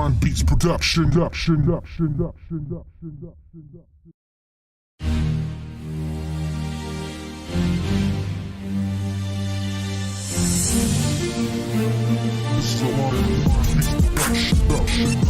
Ron Beats Production. This is a Ron Beats Production.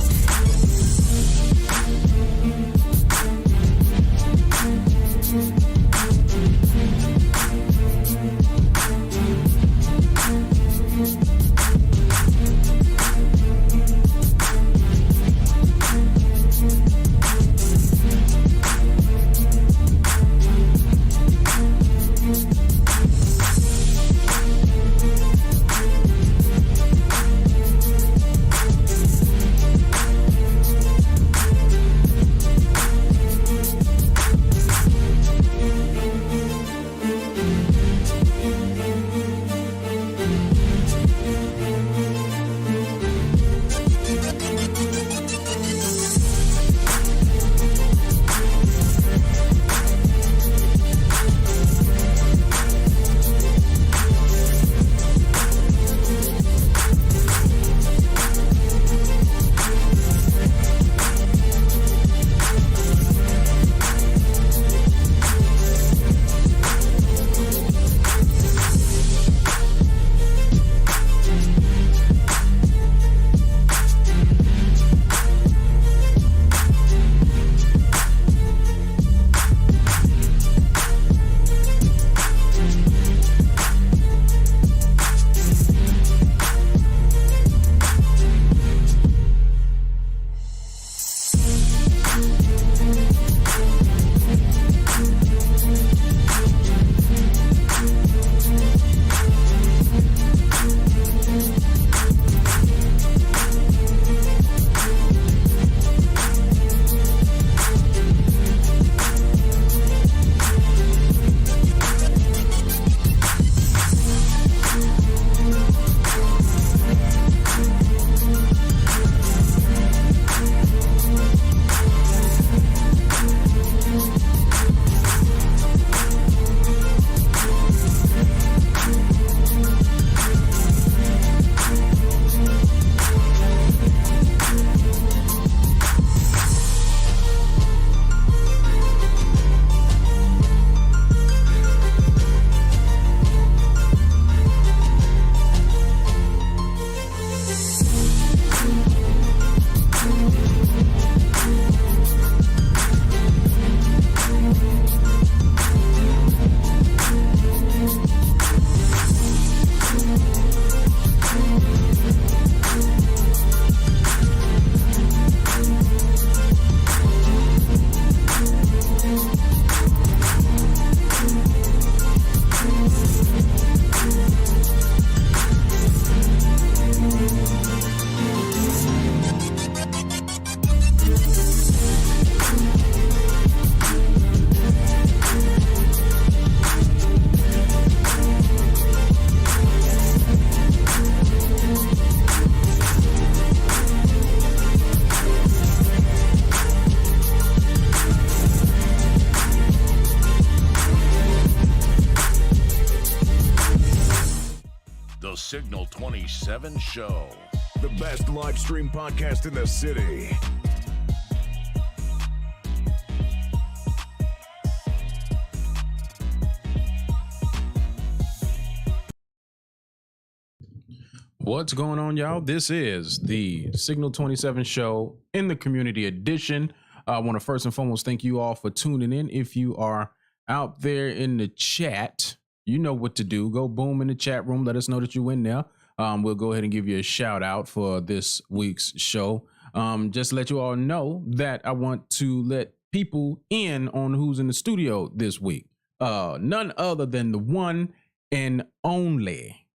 The Signal 27 Show. The best live stream podcast in the city. What's going on, y'all? This is the Signal 27 Show in the Community Edition. I want to first and foremost thank you all for tuning in. If you are out there in the chat, you know what to do. Go boom in the chat room. Let us know that you're in there. We'll go ahead and give you a shout out for this week's show. Just let you all know that I want to let people in on who's in the studio this week. None other than the one and only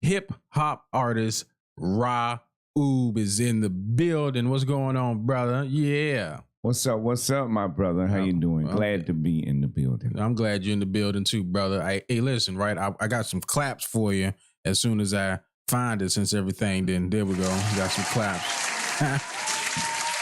hip hop artist Rauob is in the building. What's going on, brother? Yeah. What's up, my brother? How you doing? Glad to be in the building. I'm glad you're in the building too, brother. Hey, listen, right? I got some claps for you as soon as I find it, since everything. Then there we go. Got some claps.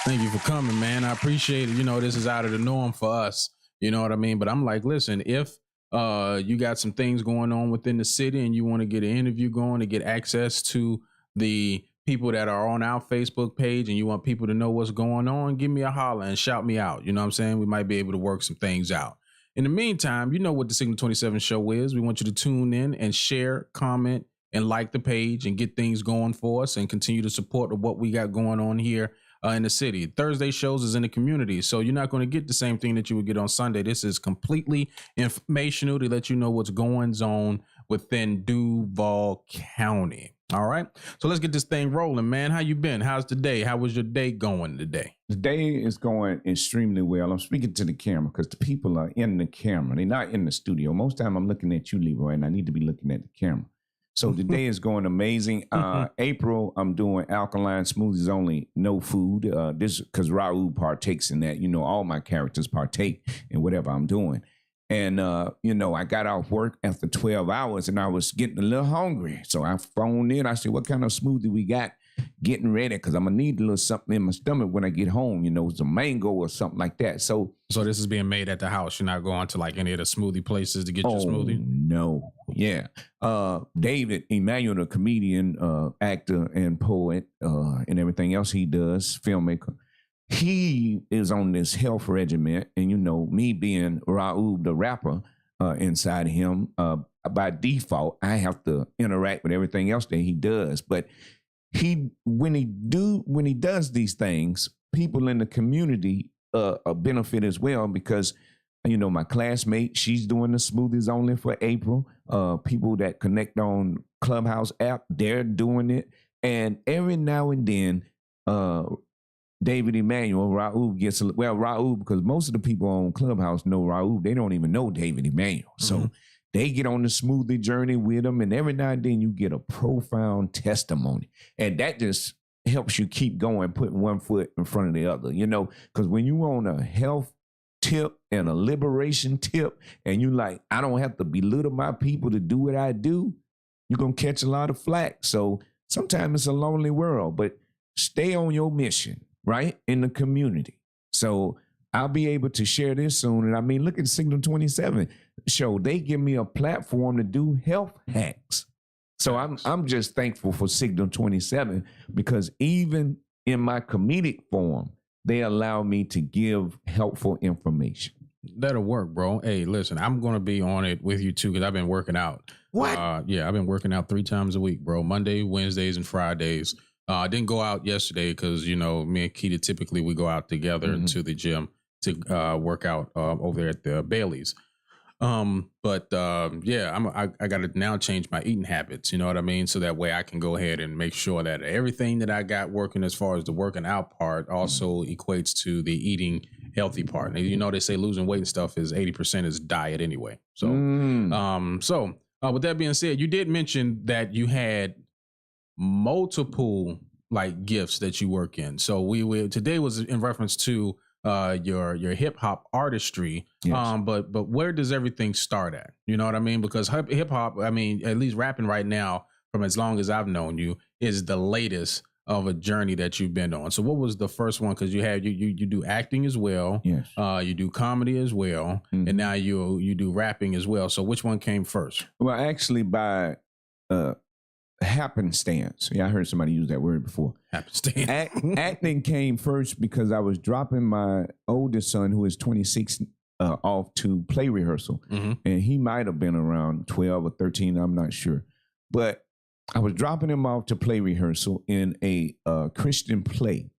Thank you for coming, man. I appreciate it. You know, this is out of the norm for us. You know what I mean? But I'm like, listen, if you got some things going on within the city and you want to get an interview going to get access to the people that are on our Facebook page and you want people to know what's going on, give me a holler and shout me out. You know what I'm saying? We might be able to work some things out. In the meantime, you know what the Signal 27 show is. We want you to tune in and share, comment, and like the page and get things going for us and continue to support what we got going on here in the city. Thursday shows is in the community, so you're not going to get the same thing that you would get on Sunday. This is completely informational to let you know what's going on within Duval County. All right, so let's get this thing rolling, man. How you been? How's the day? How was your day going today? The day is going extremely well. I'm speaking to the camera because the people are in the camera. They're not in the studio. Most time I'm looking at you, Leroy, and I need to be looking at the camera. So the day is going amazing. April, I'm doing alkaline smoothies only, no food. This because Rauob partakes in that. You know, all my characters partake in whatever I'm doing. And, you know, I got off work after 12 hours and I was getting a little hungry. So I phoned in. I said, what kind of smoothie we got? Getting ready because I'm going to need a little something in my stomach when I get home, you know, some mango or something like that. So this is being made at the house. You're not going to like any of the smoothie places to get your smoothie? No. Yeah. David Emmanuel, the comedian, actor and poet, and everything else he does, filmmaker. He is on this health regimen, and you know, me being Rauob, the rapper, inside of him, by default, I have to interact with everything else that he does. But when he does these things, people in the community benefit as well because you know my classmate, she's doing the smoothies only for April. People that connect on Clubhouse app, they're doing it, and every now and then. David Emmanuel, Rauob gets, Rauob, because most of the people on Clubhouse know Rauob. They don't even know David Emmanuel. So they get on the smoothie journey with him. And every now and then you get a profound testimony. And that just helps you keep going, putting one foot in front of the other, you know, because when you on a health tip and a liberation tip and you like, I don't have to belittle my people to do what I do, you're going to catch a lot of flack. So sometimes it's a lonely world, but stay on your mission. Right? In the community. So I'll be able to share this soon. And I mean, look at the Signal 27 show. They give me a platform to do health hacks. So I'm just thankful for Signal 27 because even in my comedic form, they allow me to give helpful information. That'll work, bro. Hey, listen, I'm going to be on it with you too because I've been working out. What? Yeah, I've been working out 3 times a week, bro. Monday, Wednesdays, and Fridays. I didn't go out yesterday because, you know, me and Keita, typically we go out together to the gym to work out over there at the Bailey's. Yeah, I got to now change my eating habits. You know what I mean? So that way I can go ahead and make sure that everything that I got working as far as the working out part also equates to the eating healthy part. And you know, they say losing weight and stuff is 80% is diet anyway. So, with that being said, you did mention that you had multiple like gifts that you work in. So we today was in reference to your hip hop artistry. Yes. But where does everything start at? You know what I mean? Because hip hop, I mean, at least rapping right now, from as long as I've known you, is the latest of a journey that you've been on. So what was the first one? Because you have you do acting as well. Yes. You do comedy as well, and now you do rapping as well. So which one came first? Well, actually, by happenstance. Yeah, I heard somebody use that word before. Happenstance. Acting came first because I was dropping my oldest son, who is 26, off to play rehearsal. And he might have been around 12 or 13, I'm not sure. But I was dropping him off to play rehearsal in a Christian play.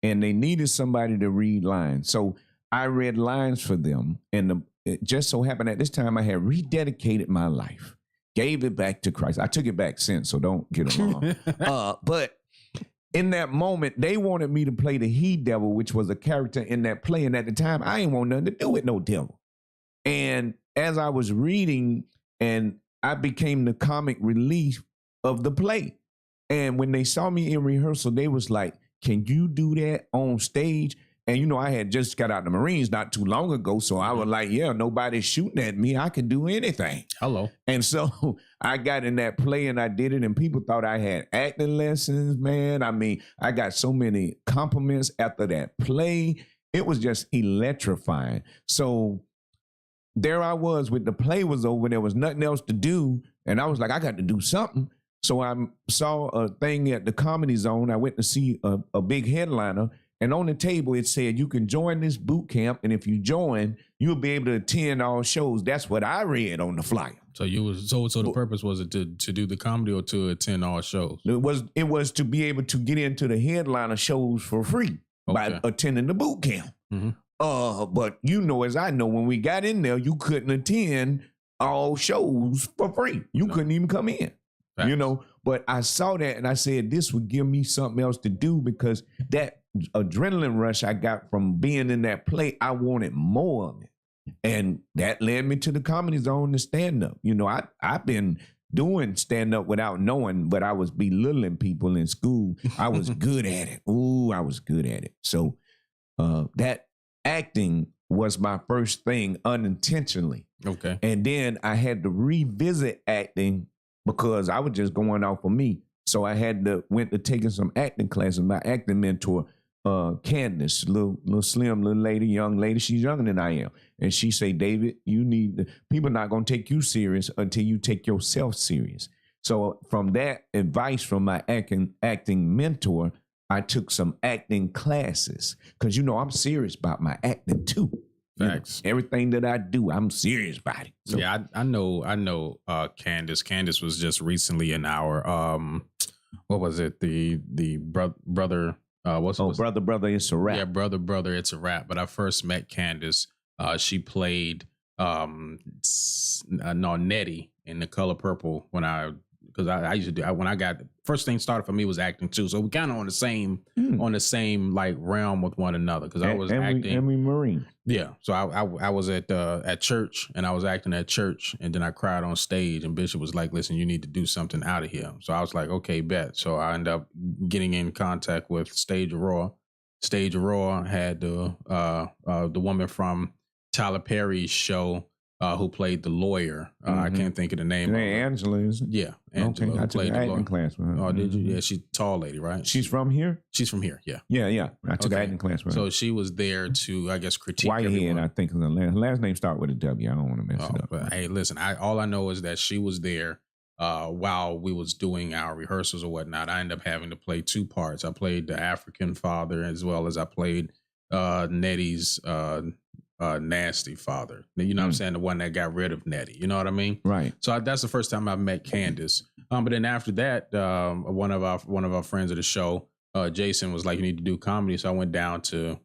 And they needed somebody to read lines. So I read lines for them. And it just so happened at this time I had rededicated my life. Gave it back to Christ. I took it back since, so don't get it wrong. But in that moment, they wanted me to play the he devil, which was a character in that play. And at the time, I ain't want nothing to do with no devil. And as I was reading, and I became the comic relief of the play. And when they saw me in rehearsal, they was like, can you do that on stage? And, you know, I had just got out of the Marines not too long ago. So I was like, yeah, nobody's shooting at me. I can do anything. Hello. And so I got in that play and I did it. And people thought I had acting lessons, man. I mean, I got so many compliments after that play. It was just electrifying. So there I was with the play was over. There was nothing else to do. And I was like, I got to do something. So I saw a thing at the Comedy Zone. I went to see a big headliner, and on the table it said, you can join this boot camp, and if you join, you'll be able to attend all shows. That's what I read on the flyer. So the purpose was it to do the comedy or to attend all shows? It was to be able to get into the headliner shows for free by attending the boot camp. But as I know, when we got in there, you couldn't attend all shows for free. You couldn't even come in. Facts. But I saw that and I said, this would give me something else to do, because that adrenaline rush I got from being in that play, I wanted more of it. And that led me to the Comedy Zone to stand up. I've been doing stand up without knowing, but I was belittling people in school. I was good at it. Ooh, I was good at it. So that acting was my first thing unintentionally. Okay. And then I had to revisit acting because I was just going off of me. So I went to taking some acting classes. My acting mentor, Candace, little slim little lady, young lady. She's younger than I am. And she say, David, people not going to take you serious until you take yourself serious. So from that advice from my acting mentor, I took some acting classes because, I'm serious about my acting too. Facts. Everything that I do, I'm serious about it. So, yeah, I know Candace. Candace was just recently in our what was it? The brother Brother, It's a Rap. Yeah, brother, It's a Rap. But I first met Candace. She played Nettie in The Color Purple because I used to do when I got first thing started for me was acting too. So we kind of on the same like realm with one another because I was acting. Emory Marine. Yeah, so I was at church and I was acting at church and then I cried on stage and Bishop was like, "Listen, you need to do something out of here." So I was like, "Okay, bet." So I ended up getting in contact with Stage Raw. Stage Raw had the woman from Tyler Perry's show. Who played the lawyer? I can't think of the name. Angela, isn't it? Yeah, Angela. Okay. I took an acting class with her. Oh, did you? Yeah, she's a tall lady, right? She's from here? She's from here, yeah. Yeah. I took an acting class with her. So she was there to, I guess, critique Whitehead, I think. Her last name started with a W. I don't want to mess it up. But hey, listen, all I know is that she was there while we was doing our rehearsals or whatnot. I ended up having to play two parts. I played the African father as well as I played Nettie's nasty father. You know what I'm saying? The one that got rid of Nettie. You know what I mean? Right. So that's the first time I met Candace. But then after that, one of our friends of the show, Jason, was like, "You need to do comedy." So I went down to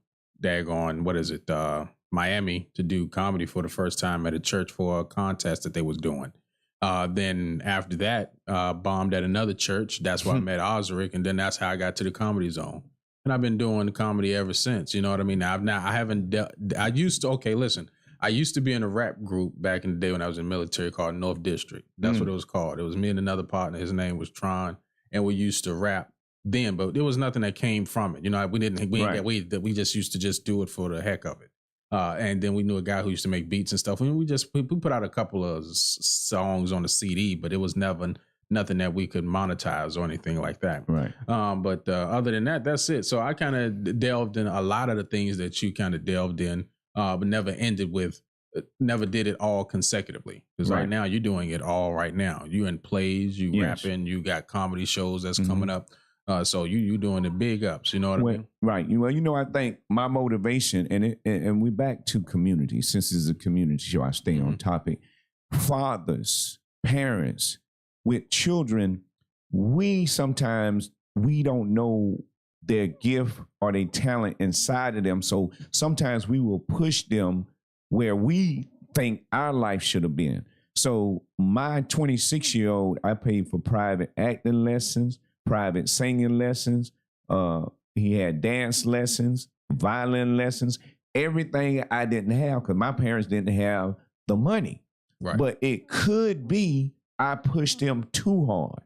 Miami to do comedy for the first time at a church for a contest that they was doing. Then after that, bombed at another church. That's where I met Osric, and then that's how I got to the Comedy Zone. And I've been doing comedy ever since. You know what I mean? I used to be in a rap group back in the day when I was in the military called North District. That's what it was called. It was me and another partner. His name was Tron. And we used to rap then, but there was nothing that came from it. You know, we just used to just do it for the heck of it. And then we knew a guy who used to make beats and stuff. And we put out a couple of songs on the CD, but it was never nothing that we could monetize or anything like that. Right. But other than that, that's it. So I kind of delved in a lot of the things that you kind of delved in, but never did it all consecutively. Because right now you're doing it all right now. You in plays, you rapping, you got comedy shows that's coming up. So you doing the big ups, you know what I mean? Right. Well, I think my motivation, and we're back to community. Since it's a community show, I stay on topic. Fathers, parents, with children, we don't know their gift or their talent inside of them. So sometimes we will push them where we think our life should have been. So my 26-year-old, I paid for private acting lessons, private singing lessons. He had dance lessons, violin lessons, everything I didn't have because my parents didn't have the money. Right. But it could be I pushed him too hard.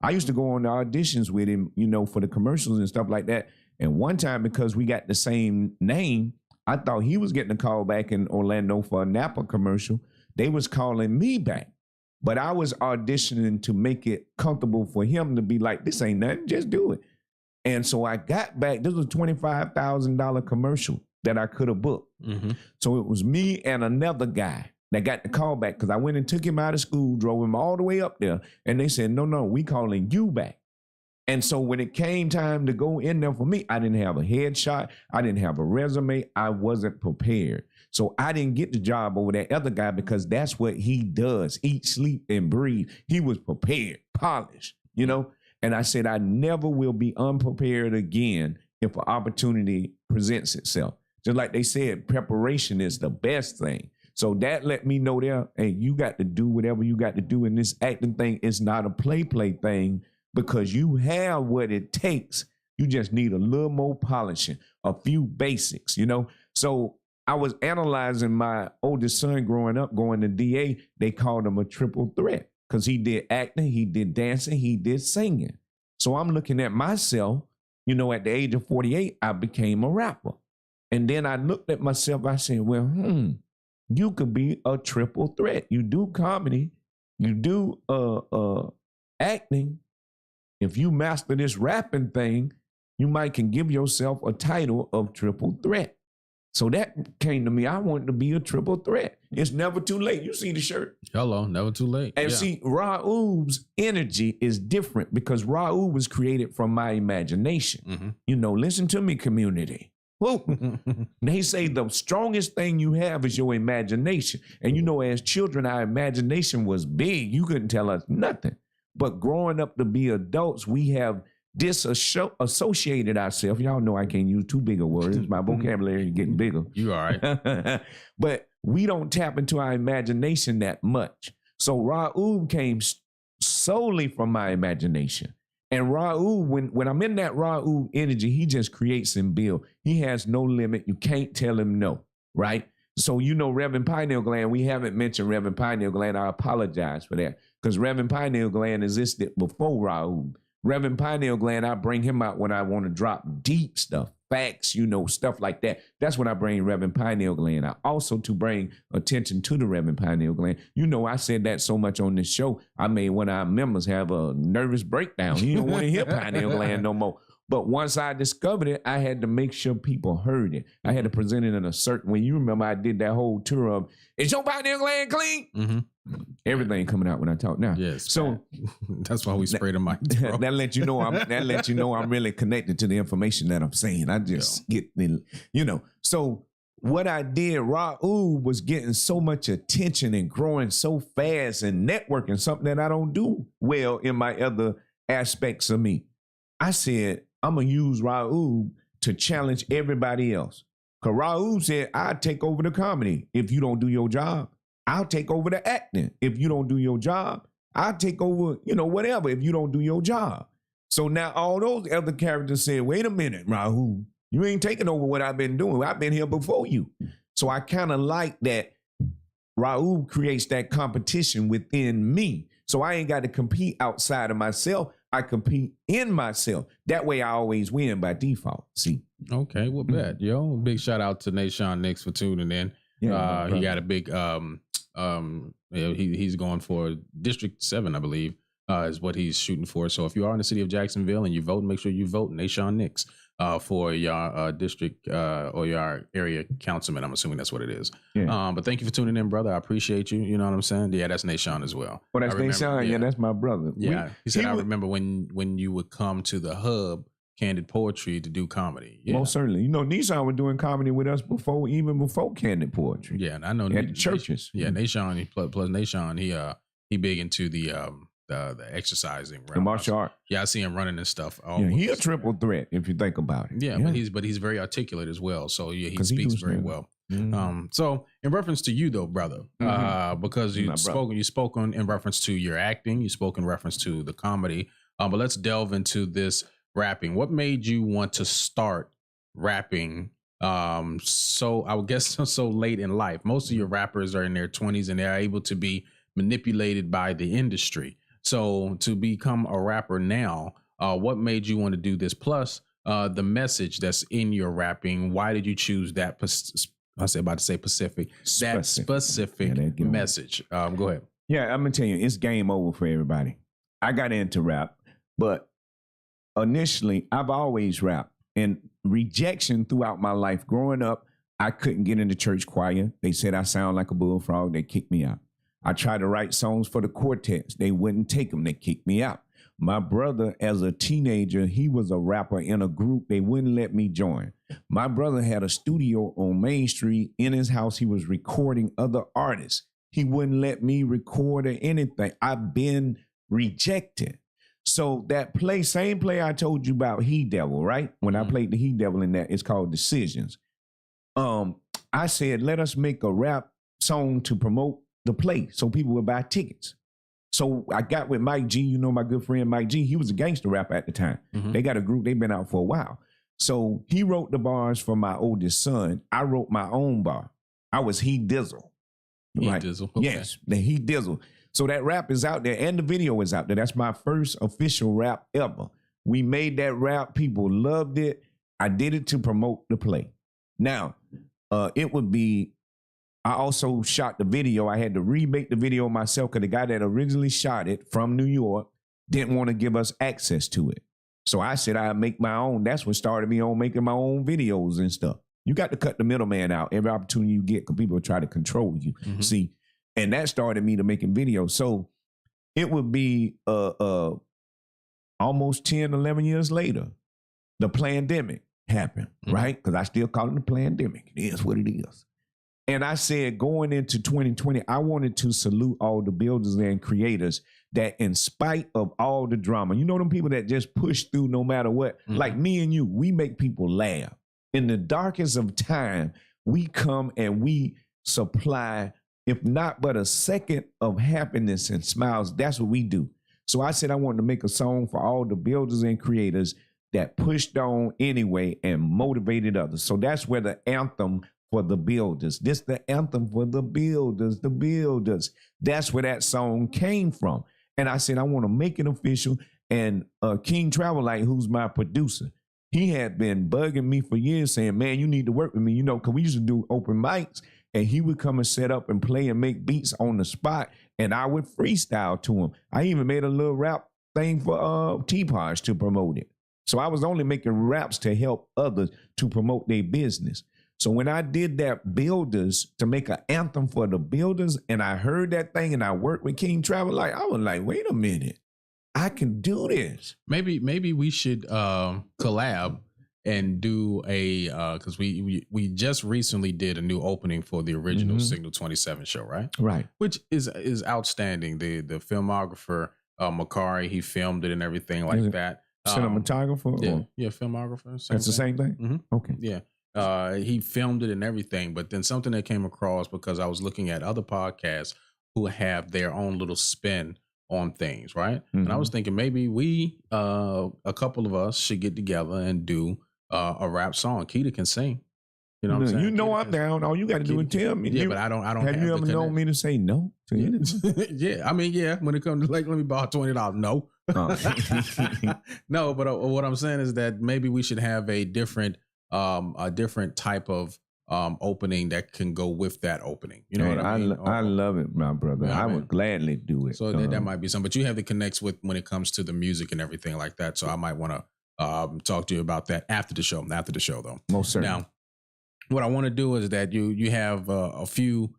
I used to go on the auditions with him, for the commercials and stuff like that. And one time, because we got the same name, I thought he was getting a call back in Orlando for a Napa commercial. They was calling me back. But I was auditioning to make it comfortable for him to be like, this ain't nothing, just do it. And so I got back. This was a $25,000 commercial that I could have booked. So it was me and another guy. that got the call back because I went and took him out of school, drove him all the way up there, and they said, no, we calling you back. And so when it came time to go in there for me, I didn't have a headshot. I didn't have a resume. I wasn't prepared. So I didn't get the job over that other guy because that's what he does. Eat, sleep, and breathe. He was prepared, polished, you know? And I said, I never will be unprepared again if an opportunity presents itself. Just like they said, preparation is the best thing. So that let me know there, hey, you got to do whatever you got to do in this acting thing. It's not a play thing because you have what it takes. You just need a little more polishing, a few basics, you know? So I was analyzing my oldest son growing up, going to DA. They called him a triple threat because he did acting, he did dancing, he did singing. So I'm looking at myself, you know, at the age of 48, I became a rapper. And then I looked at myself, I said, well, you could be a triple threat. You do comedy, you do acting. If you master this rapping thing, you might can give yourself a title of triple threat. So that came to me. I wanted to be a triple threat. It's never too late. You see the shirt? Hello, never too late. And see, Rauob's energy is different because Rauob was created from my imagination. Mm-hmm. You know, listen to me, community. Woo. They say the strongest thing you have is your imagination. And you know, as children, our imagination was big. You couldn't tell us nothing. But growing up to be adults, we have disassociated ourselves. Y'all know I can't use too big of words. My vocabulary is getting bigger. You all right. But we don't tap into our imagination that much. So Rauob came solely from my imagination. And Rauob, when I'm in that Rauob energy, he just creates and builds. He has no limit. You can't tell him no, right? So you know Reverend Pineal Gland, we haven't mentioned Reverend Pineal Gland. I apologize for that because Reverend Pineal Gland existed before Rauob. Reverend Pineal Gland, I bring him out when I want to drop deep stuff, facts, you know, stuff like that. That's when I bring Reverend Pineal Gland. I also to bring attention to the Reverend Pineal Gland. You know, I said that so much on this show, I made one of our members have a nervous breakdown. He don't want to hear Pineal Gland no more. But once I discovered it, I had to make sure people heard it. I had to present it in a certain way. You remember I did that whole tour of, is your pineal gland clean? Mm-hmm. Everything coming out when I talk now. Yes. So that's why we spray the mic. that lets you know I'm really connected to the information that I'm saying. I just get the, you know. So what I did, Rauob was getting so much attention and growing so fast and networking, something that I don't do well in my other aspects of me. I said, I'm going to use Rauob to challenge everybody else. Because Rauob said, I'll take over the comedy if you don't do your job. I'll take over the acting if you don't do your job. I'll take over, you know, whatever if you don't do your job. So now all those other characters said, wait a minute, Rauob, you ain't taking over what I've been doing. I've been here before you. So I kind of like that Rauob creates that competition within me. So I ain't got to compete outside of myself. I compete in myself. That way I always win by default. See? Okay, well, bet. Yo, big shout out to Nashawn Nix for tuning in. Yeah, he got a big he's going for District 7, I believe, is what he's shooting for. So if you are in the city of Jacksonville and you vote, make sure you vote Nashawn Nix for your district or your area councilman. I'm assuming that's what it is. Yeah. But thank you for tuning in, brother. I appreciate you. You know what I'm saying? Yeah, that's Nashawn as well. Oh, that's Nashawn? Yeah, that's my brother. Yeah. He said, I remember when you would come to the hub, Candid Poetry, to do comedy. Yeah. Most certainly. You know, Nissan was doing comedy with us even before Candid Poetry. Yeah, and I know at the churches. Yeah, Nashawn, plus Nashawn, he big into the exercising realm. The martial art. Yeah, I see him running and stuff. Yeah, he a triple threat if you think about it. Yeah, but he's very articulate as well. So yeah, he speaks very well. Mm-hmm. So in reference to you though, brother, because you spoke in reference to your acting, you spoke in reference to the comedy. But let's delve into this rapping. What made you want to start rapping? So I would guess so late in life. Most of your rappers are in their 20s and they're able to be manipulated by the industry. So to become a rapper now, what made you want to do this? Plus the message that's in your rapping. Why did you choose that? I was about to say Pacific. That specific message. Go ahead. Yeah, I'm gonna tell you, it's game over for everybody. I got into rap, but initially, I've always rapped, and rejection throughout my life growing up, I couldn't get in the church choir. They said I sound like a bullfrog. They kicked me out. I tried to write songs for the quartets. They wouldn't take them. They kicked me out. My brother, as a teenager, he was a rapper in a group. They wouldn't let me join. My brother had a studio on Main Street. In his house, he was recording other artists. He wouldn't let me record or anything. I've been rejected. So that play, same play I told you about, He Devil, right? When I played the He Devil in that, it's called Decisions. I said, let us make a rap song to promote the play so people would buy tickets. So I got with Mike G, you know my good friend Mike G. He was a gangster rapper at the time. They got a group, they've been out for a while. So he wrote the bars for my oldest son. I wrote my own bar. I was He Dizzle. Right? He Dizzle. Okay. Yes, the He Dizzle. So that rap is out there and the video is out there. That's my first official rap ever. We made that rap. People loved it. I did it to promote the play. Now, it would be, I also shot the video. I had to remake the video myself because the guy that originally shot it from New York didn't want to give us access to it. So I said I'd make my own. That's what started me on making my own videos and stuff. You got to cut the middleman out every opportunity you get because people try to control you. See, and that started me to making videos. So it would be almost 10, 11 years later, the pandemic happened, right? Because I still call it the pandemic. It is what it is. And I said, going into 2020, I wanted to salute all the builders and creators that in spite of all the drama, you know them people that just push through no matter what, like me and you, we make people laugh. In the darkest of time, we come and we supply, if not but a second of happiness and smiles. That's what we do. So I said I wanted to make a song for all the builders and creators that pushed on anyway and motivated others. So that's where the anthem for the builders. This the anthem for the builders, the builders. That's where that song came from. And I said, I want to make it official. And King Travelite, who's my producer, he had been bugging me for years saying, man, you need to work with me. You know, because we used to do open mics and he would come and set up and play and make beats on the spot. And I would freestyle to him. I even made a little rap thing for T-Posh to promote it. So I was only making raps to help others to promote their business. So when I did that builders to make an anthem for the builders and I heard that thing and I worked with King Travel, like I was like, wait a minute, I can do this. Maybe we should collab and do a because we just recently did a new opening for the original Signal 27 show, right? Right. Which is outstanding. The filmographer Makari, he filmed it and everything like that. Cinematographer? Yeah, filmographer. That's the same thing? Okay. Yeah. He filmed it and everything, but then something that came across because I was looking at other podcasts who have their own little spin on things, right? And I was thinking maybe we, a couple of us, should get together and do a rap song. Keita can sing. You know what I'm saying? You know I'm down. All you got to do is tell me. Yeah, but I don't. Have you ever known me to say no to anything? Yeah, I mean, yeah. When it comes to like, let me borrow $20. No, no. But what I'm saying is that maybe we should have a different type of opening that can go with that opening. You know what I mean? I love it, my brother. I would gladly do it. So that might be something. But you have the connects with when it comes to the music and everything like that. So I might want to talk to you about that after the show. After the show, though. Most certainly. Now, what I want to do is that you have a few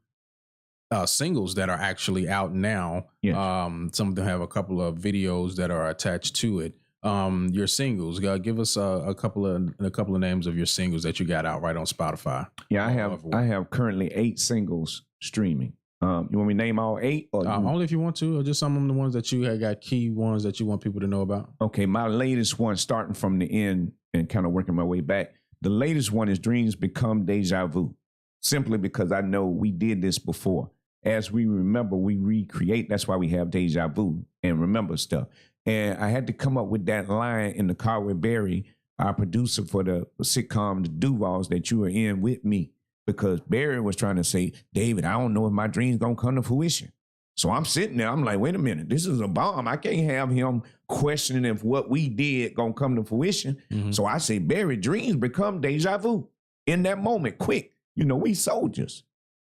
singles that are actually out now. Yes. Some of them have a couple of videos that are attached to it. Your singles, give us a couple of names of your singles that you got out right on Spotify. Yeah, I have currently 8 singles streaming. You want me to name all 8? Or only if you want to, or just some of the ones that you have got key ones that you want people to know about. Okay, my latest one, starting from the end and kind of working my way back. The latest one is Dreams Become Deja Vu, simply because I know we did this before. As we remember, we recreate. That's why we have deja vu and remember stuff. And I had to come up with that line in the car with Barry, our producer for the sitcom The Duvals that you were in with me, because Barry was trying to say, David, I don't know if my dream's going to come to fruition. So I'm sitting there, I'm like, wait a minute, this is a bomb. I can't have him questioning if what we did going to come to fruition. So I say, Barry, dreams become deja vu in that moment, quick. You know, we soldiers.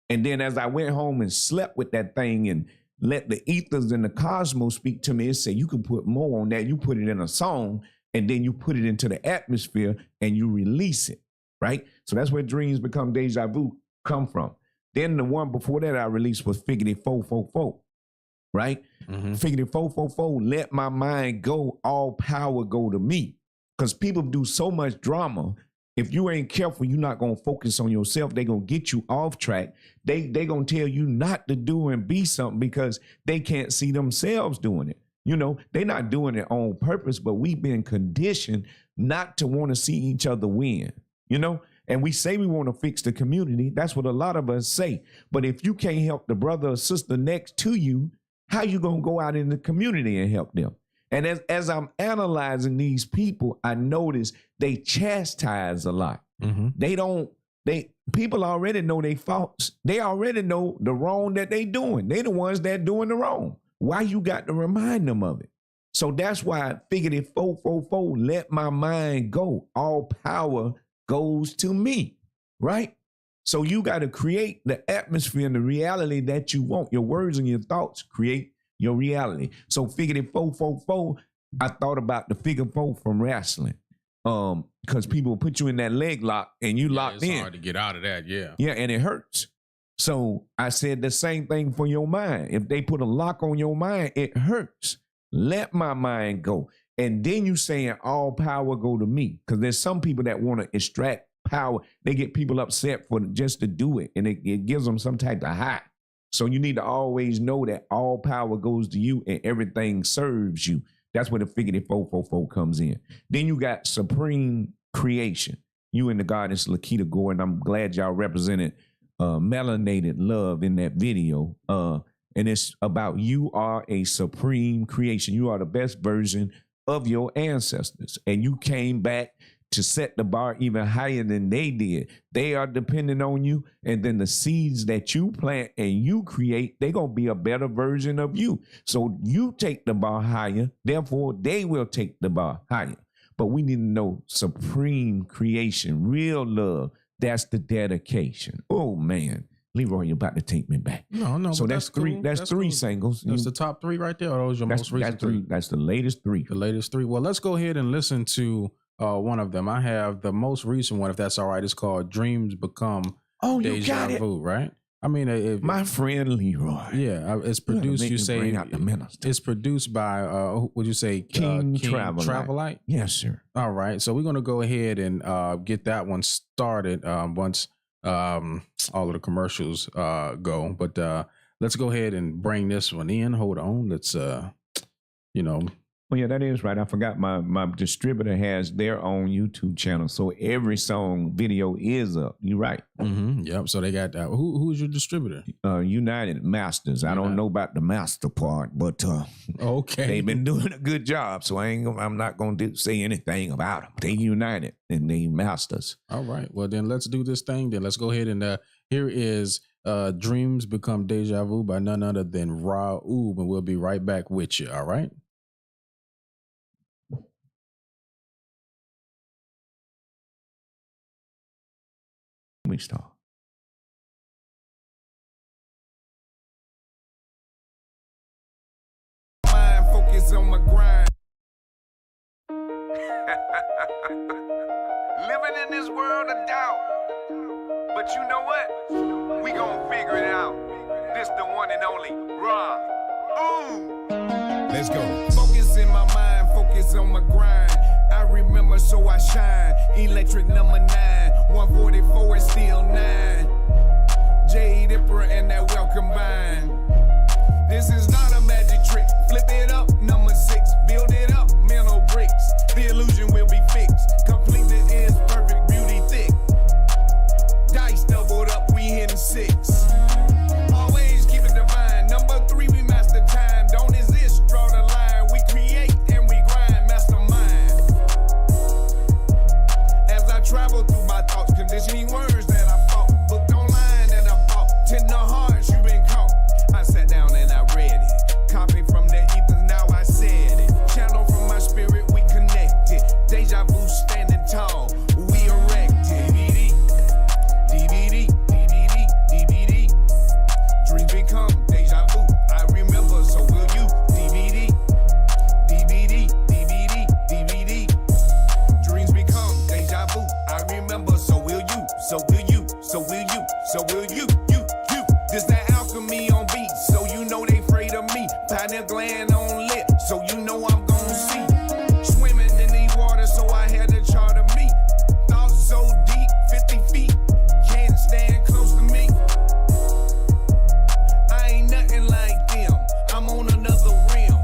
And then as I went home and slept with that thing and let the ethers and the cosmos speak to me, it said, you can put more on that. You put it in a song and then you put it into the atmosphere and you release it. right? So that's where dreams become deja vu come from. Then the one before that I released was Figurative 444, right? Figurative 444, let my mind go, all power go to me. Because people do so much drama. If you ain't careful, you're not going to focus on yourself. They're going to get you off track. They going to tell you not to do and be something because they can't see themselves doing it. You know, they're not doing it on purpose, but we've been conditioned not to want to see each other win, you know? And we say we want to fix the community. That's what a lot of us say. But if you can't help the brother or sister next to you, how you going to go out in the community and help them? And as I'm analyzing these people, I notice they chastise a lot. People already know they faults. They already know the wrong that they doing. They the ones that doing the wrong. Why you got to remind them of it? So that's why I figured it 444, let my mind go. All power goes to me, right? So you got to create the atmosphere and the reality that you want. Your words and your thoughts create your reality. So figurative 444, I thought about the figure 4 from wrestling. Because people put you in that leg lock and you locked in. It's hard to get out of that, yeah. Yeah, and it hurts. So I said the same thing for your mind. If they put a lock on your mind, it hurts. Let my mind go. And then you saying all power go to me. Because there's some people that want to extract power. They get people upset for just to do it. And it gives them some type of high. So you need to always know that all power goes to you and everything serves you. That's where the figurative 444 comes in. Then you got supreme creation. You and the goddess Lakita Gore, and I'm glad y'all represented melanated love in that video. And it's about you are a supreme creation. You are the best version of your ancestors. And you came back to set the bar even higher than they did. They are dependent on you. And then the seeds that you plant and you create, they're going to be a better version of you. So you take the bar higher. Therefore, they will take the bar higher. But we need to know supreme creation, real love. That's the dedication. Oh, man. Leroy, you're about to take me back. No. So that's three. Cool. That's three cool. singles. That's the top 3 right there. Or those your most recent three? That's the latest 3. The latest 3. Well, let's go ahead and listen to one of them. I have the most recent one, if that's all right. It's called "Dreams Become Deja Vu." Right? I mean, my friend Leroy. Yeah, it's produced. You say bring out the minister. It's produced by would you say King Travelite? Yes, sir. All right, so we're gonna go ahead and get that one started once all of the commercials go. But let's go ahead and bring this one in. Hold on, let's Oh, yeah, that is right. I forgot my distributor has their own YouTube channel. So every song video is up. You're right. Yep. So they got who's your distributor? United Masters. I don't know about the master part, but okay, they've been doing a good job. So I'm not going to say anything about them. They united and they masters. All right. Well, then let's do this thing. Then let's go ahead and here is Dreams Become Deja Vu by none other than Rauob, and we'll be right back with you. All right. We start. Mind focus on my grind. Living in this world of doubt. But you know what? We gon' figure it out. This the one and only Rauob. Let's go. Focus in my mind, focus on my grind. I remember, so I shine. Electric number 9, 144 is still 9. Jade Emperor and that well combined. This is not a magic trick. Flip it up, number 6. Build it up, mental bricks. The illusion will be fixed. Completed is perfect, beauty thick. Dice doubled up, we hitting 6. Always keep it divine. Number 3, we master time. Don't exist, draw the line. We create and we grind, mastermind. As I travel through my So will you, so will you, so will you, you. This that alchemy on beat, so you know they afraid of me. Pineal gland on lit, so you know I'm gon' see. Swimming in these waters, so I had to charter me. Thoughts so deep, 50 feet, can't stand close to me. I ain't nothing like them, I'm on another rim.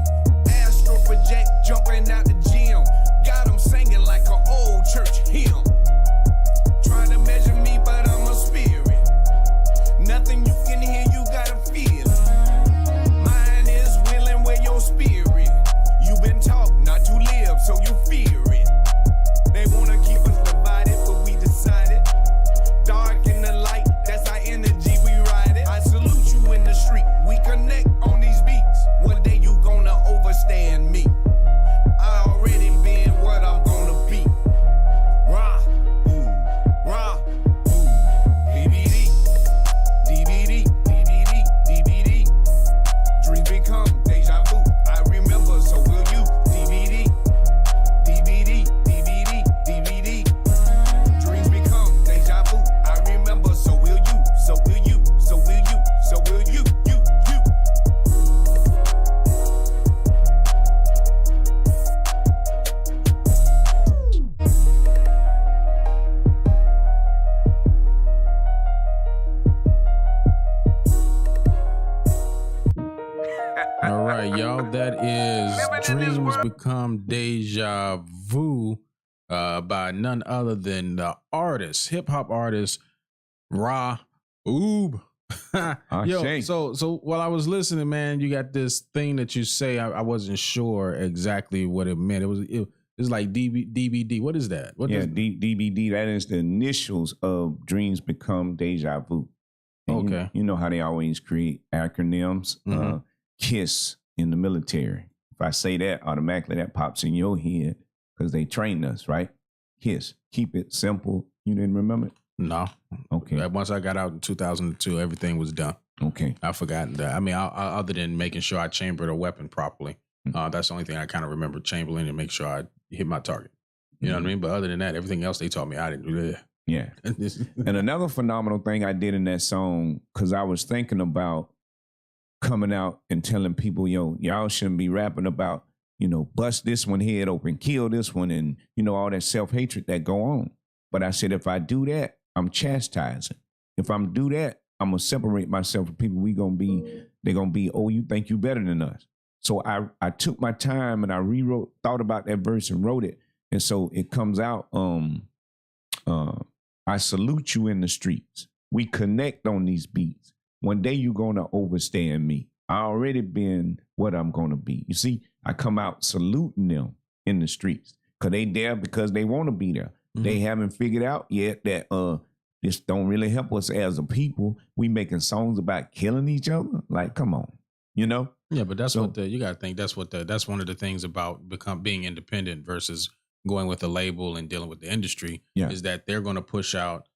Astro project, jumping out the gym. Got them singing like an old church hymn. Trying to measure me, but I'm a spirit. Nothing you can hear, you gotta feel it. Mine is willing where your spirit. You been taught not to live, so you fear it. They wanna keep us divided, but we decided. Dark in the light, that's our energy, we ride it. I salute you in the street, we connect on these beats. One day you gonna overstand me. I already been what I'm gonna be. Rah, ooh, rah, ooh, DVD, DVD, DVD, DVD. Dreams become deja vu. I remember, so will you? DVD, DVD, DVD, DVD. Dreams become deja vu. I remember, so will you? So will you? So will you? So will you? You. All right, y'all. That is Dreams Become Deja Vu by none other than the artist, hip hop artist, Rauob. Yo, so while I was listening, man, you got this thing that you say. I wasn't sure exactly what it meant. It was like DVD. What is that? What DVD. That is the initials of Dreams Become Deja Vu. And Okay. you know how they always create acronyms. Mhm. KISS in the military. If I say that, automatically that pops in your head because they trained us, right? KISS. Keep it simple. You didn't remember it? No. Okay. Once I got out in 2002, everything was done. Okay. I forgot that. I mean, other than making sure I chambered a weapon properly, that's the only thing I kind of remember, chambering and make sure I hit my target. You know what I mean? But other than that, everything else they taught me, I didn't do that. Yeah. And another phenomenal thing I did in that song, because I was thinking about coming out and telling people, yo, y'all shouldn't be rapping about, bust this one head open, kill this one, and, all that self-hatred that go on. But I said, if I do that, I'm chastising. If I'm do that, I'm going to separate myself from people. They're going to be, oh, you think you better than us. So I took my time and I thought about that verse and wrote it. And so it comes out, I salute you in the streets. We connect on these beats. One day you're going to overstand me. I already been what I'm going to be. You see, I come out saluting them in the streets because they there because they want to be there. Mm-hmm. They haven't figured out yet that this don't really help us as a people. We making songs about killing each other. Like, come on, Yeah, but that's you got to think. That's one of the things about being independent versus going with a label and dealing with the industry. Yeah. Is that they're going to push out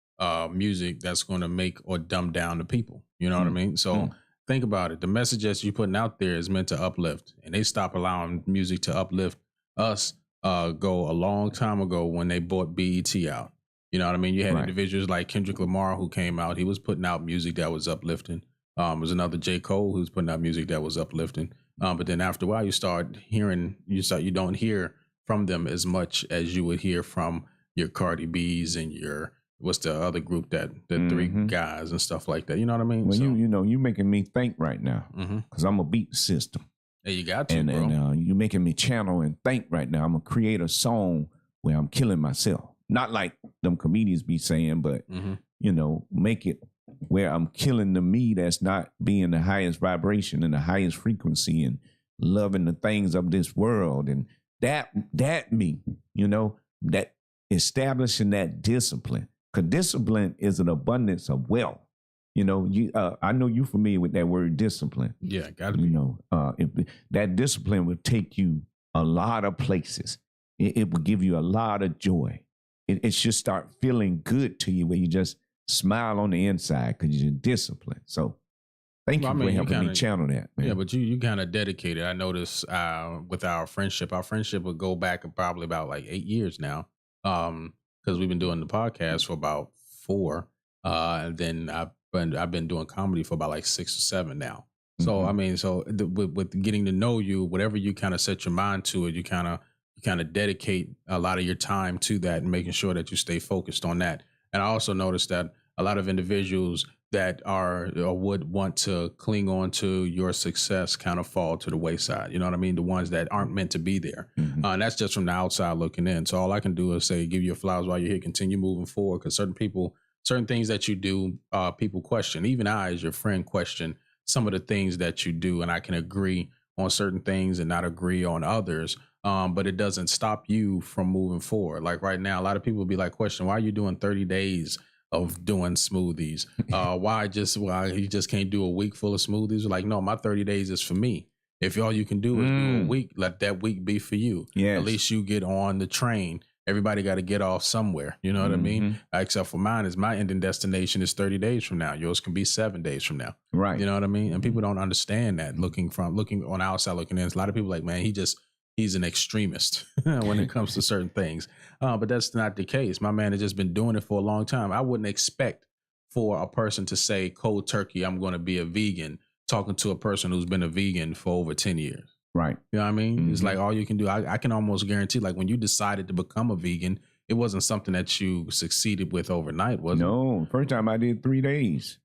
music that's going to make or dumb down the people. You know what I mean? So think about it. The message that you're putting out there is meant to uplift, and they stopped allowing music to uplift us go a long time ago when they bought BET out. You know what I mean? You had individuals like Kendrick Lamar who came out. He was putting out music that was uplifting. There was another J. Cole who's putting out music that was uplifting. But then after a while, you don't hear from them as much as you would hear from your Cardi B's and your what's the other group the three guys and stuff like that. You know what I mean? Well, you making me think right now because I'm gonna beat the system. Hey, you got to, bro. And you making me channel and think right now. I'm gonna create a song where I'm killing myself. Not like them comedians be saying, but make it where I'm killing the me that's not being the highest vibration and the highest frequency and loving the things of this world and that me, that establishing that discipline. Because discipline is an abundance of wealth. I know you familiar with that word discipline. Yeah, got to be. That discipline will take you a lot of places. It will give you a lot of joy. It should start feeling good to you where you just smile on the inside because you're disciplined. So thank you for helping me channel that, man. Yeah, but you kind of dedicated. I noticed with our friendship would go back probably about like 8 years now. Because we've been doing the podcast for about 4. And then I've been doing comedy for about like 6 or 7 now. So I mean, with getting to know you, whatever you kind of set your mind to it, you kind of dedicate a lot of your time to that and making sure that you stay focused on that. And I also noticed that a lot of individuals that are or would want to cling on to your success kind of fall to the wayside. You know what I mean? The ones that aren't meant to be there. And that's just from the outside looking in. So all I can do is say, give you your flowers while you're here, continue moving forward. Because certain things that you do, people question. Even I, as your friend, question some of the things that you do. And I can agree on certain things and not agree on others. But it doesn't stop you from moving forward. Like right now, a lot of people be like, question, why are you doing 30 days of doing smoothies? Why you just can't do a week full of smoothies? Like, no, my 30 days is for me. If all you can do is do a week, let that week be for you. Yes. At least you get on the train. Everybody got to get off somewhere. You know what I mean? Except for mine is my ending destination is 30 days from now. Yours can be 7 days from now. Right. You know what I mean? And people don't understand that looking on the outside looking in. A lot of people like, man, he's an extremist when it comes to certain things. But that's not the case. My man has just been doing it for a long time. I wouldn't expect for a person to say cold turkey, I'm going to be a vegan, talking to a person who's been a vegan for over 10 years. Right. You know what I mean? It's like all you can do. I can almost guarantee, like when you decided to become a vegan, it wasn't something that you succeeded with overnight, was it? No, first time I did 3 days.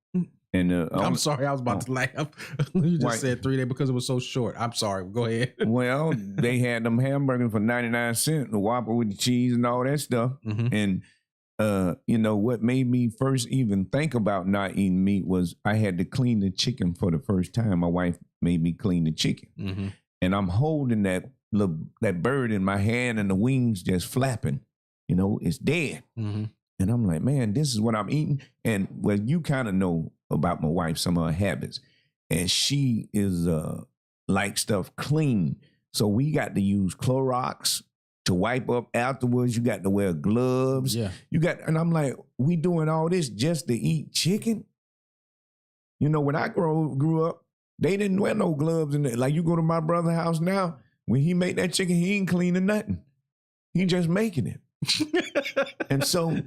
And I'm sorry, I was about to laugh. You just said 3 days because it was so short. I'm sorry. Go ahead. Well, they had them hamburgers for 99 cents, the Whopper with the cheese and all that stuff. And what made me first even think about not eating meat was I had to clean the chicken for the first time. My wife made me clean the chicken. And I'm holding that bird in my hand and the wings just flapping. It's dead. And I'm like, man, this is what I'm eating. And well, you kind of know about my wife, some of her habits. And she is like stuff clean. So we got to use Clorox to wipe up afterwards. You got to wear gloves. Yeah. And I'm like, we doing all this just to eat chicken? When I grew up, they didn't wear no gloves. Like you go to my brother's house now, when he make that chicken, he ain't cleaning nothing. He just making it. And so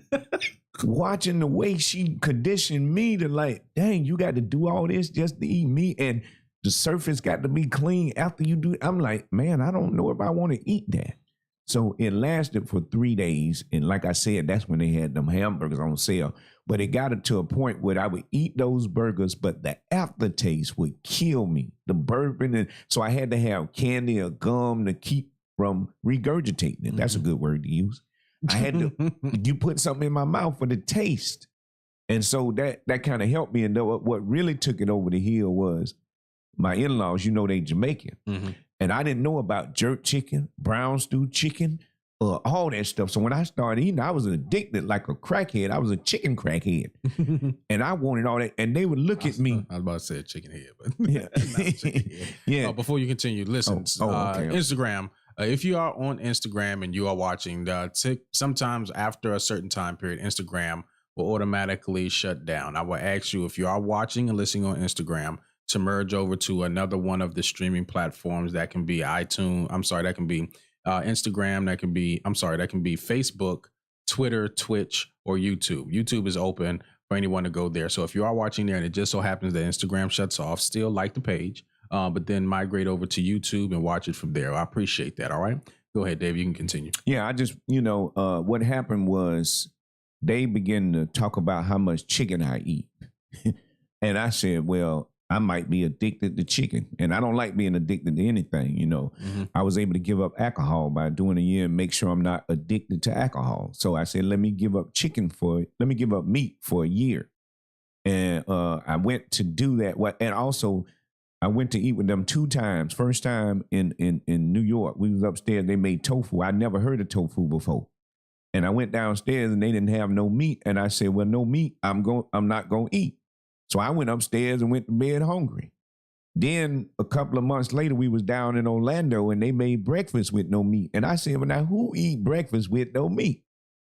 watching the way she conditioned me to like, dang, you got to do all this just to eat meat and the surface got to be clean after you do it. I'm like, man, I don't know if I want to eat that. So it lasted for 3 days. And like I said, that's when they had them hamburgers on sale. But it got it to a point where I would eat those burgers, but the aftertaste would kill me. The bourbon. And so I had to have candy or gum to keep from regurgitating it. That's a good word to use. I had to, you put something in my mouth for the taste. And so that kind of helped me. And what really took it over the hill was my in-laws, they Jamaican. And I didn't know about jerk chicken, brown stew chicken, all that stuff. So when I started eating, I was addicted like a crackhead. I was a chicken crackhead. And I wanted all that. And they would look at me. I was about to say a chicken head, but yeah. Yeah. Before you continue, listen, okay. Instagram. If you are on Instagram and you are watching, sometimes after a certain time period, Instagram will automatically shut down. I will ask you if you are watching and listening on Instagram to merge over to another one of the streaming platforms. That can be iTunes. That can be Instagram. That can be Facebook, Twitter, Twitch, or YouTube. YouTube is open for anyone to go there. So if you are watching there and it just so happens that Instagram shuts off, still like the page, but then migrate over to YouTube and watch it from there. I appreciate that. All right. Go ahead, Dave. You can continue. Yeah, I just, what happened was they began to talk about how much chicken I eat. And I said, well, I might be addicted to chicken, and I don't like being addicted to anything. I was able to give up alcohol by doing a year and make sure I'm not addicted to alcohol. So I said, let me give up meat for a year. And I went to do that. And also I went to eat with them 2 times. First time in New York, we was upstairs. They made tofu. I never heard of tofu before. And I went downstairs and they didn't have no meat. And I said, well, no meat. I'm not going to eat. So I went upstairs and went to bed hungry. Then a couple of months later, we was down in Orlando and they made breakfast with no meat. And I said, well, now who eat breakfast with no meat?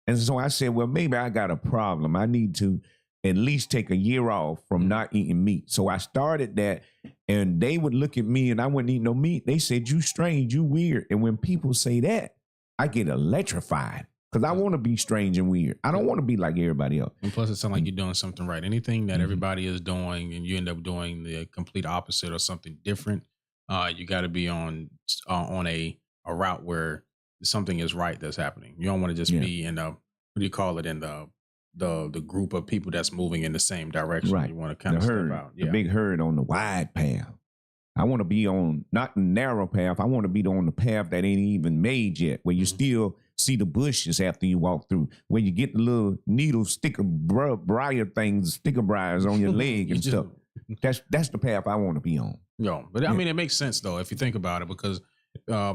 And so I said, well, maybe I got a problem. I need to at least take a year off from not eating meat. So I started that, and they would look at me and I wouldn't eat no meat. They said, you strange, you weird. And when people say that, I get electrified. Because I want to be strange and weird. I don't want to be like everybody else. And plus, it sounds like you're doing something right. Anything that everybody is doing, and you end up doing the complete opposite or something different, you got to be on a route where something is right that's happening. You don't want to just be in what do you call it, in the group of people that's moving in the same direction. Right. You want to kind of step out. The big herd on the wide path. I want to be on not the narrow path. I want to be on the path that ain't even made yet, where you still see the bushes after you walk through, where you get the little needle sticker briars on your leg and stuff. That's the path I want to be on. Yo, but I mean, it makes sense though if you think about it, because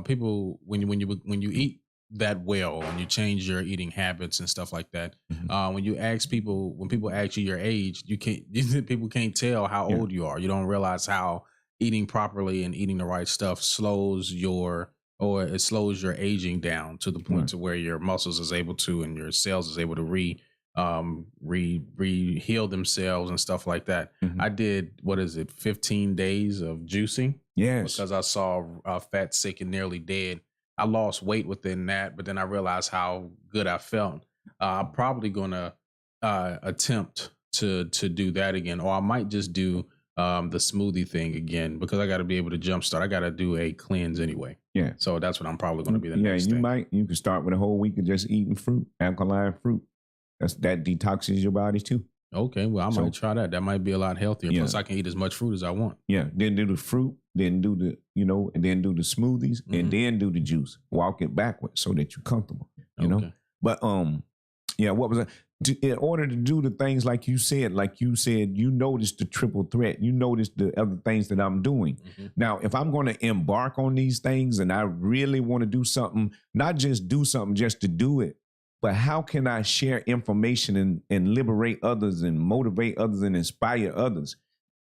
people when you eat that well and you change your eating habits and stuff like that, when people ask you your age, people can't tell how old you are. You don't realize how eating properly and eating the right stuff slows your aging down to the point to where your muscles is able to and your cells is able to heal themselves and stuff like that. I did 15 days of juicing. Yes, because I saw fat, sick, and nearly dead. I lost weight within that, but then I realized how good I felt. I'm probably gonna attempt to do that again, or I might just do the smoothie thing again, because I got to be able to jumpstart. I got to do a cleanse anyway. Yeah. So that's what I'm probably going to be the next thing. You can start with a whole week of just eating fruit, alkaline fruit. That detoxes your body too. Okay. Well, I might try that. That might be a lot healthier. Plus I can eat as much fruit as I want. Yeah. Then do the fruit, then do the, and then do the smoothies and then do the juice. Walk it backwards so that you're comfortable, you know? But, what was that? In order to do the things like you said, you noticed the triple threat. You noticed the other things that I'm doing. Now, if I'm going to embark on these things and I really want to do something, not just do something just to do it, but how can I share information and liberate others and motivate others and inspire others?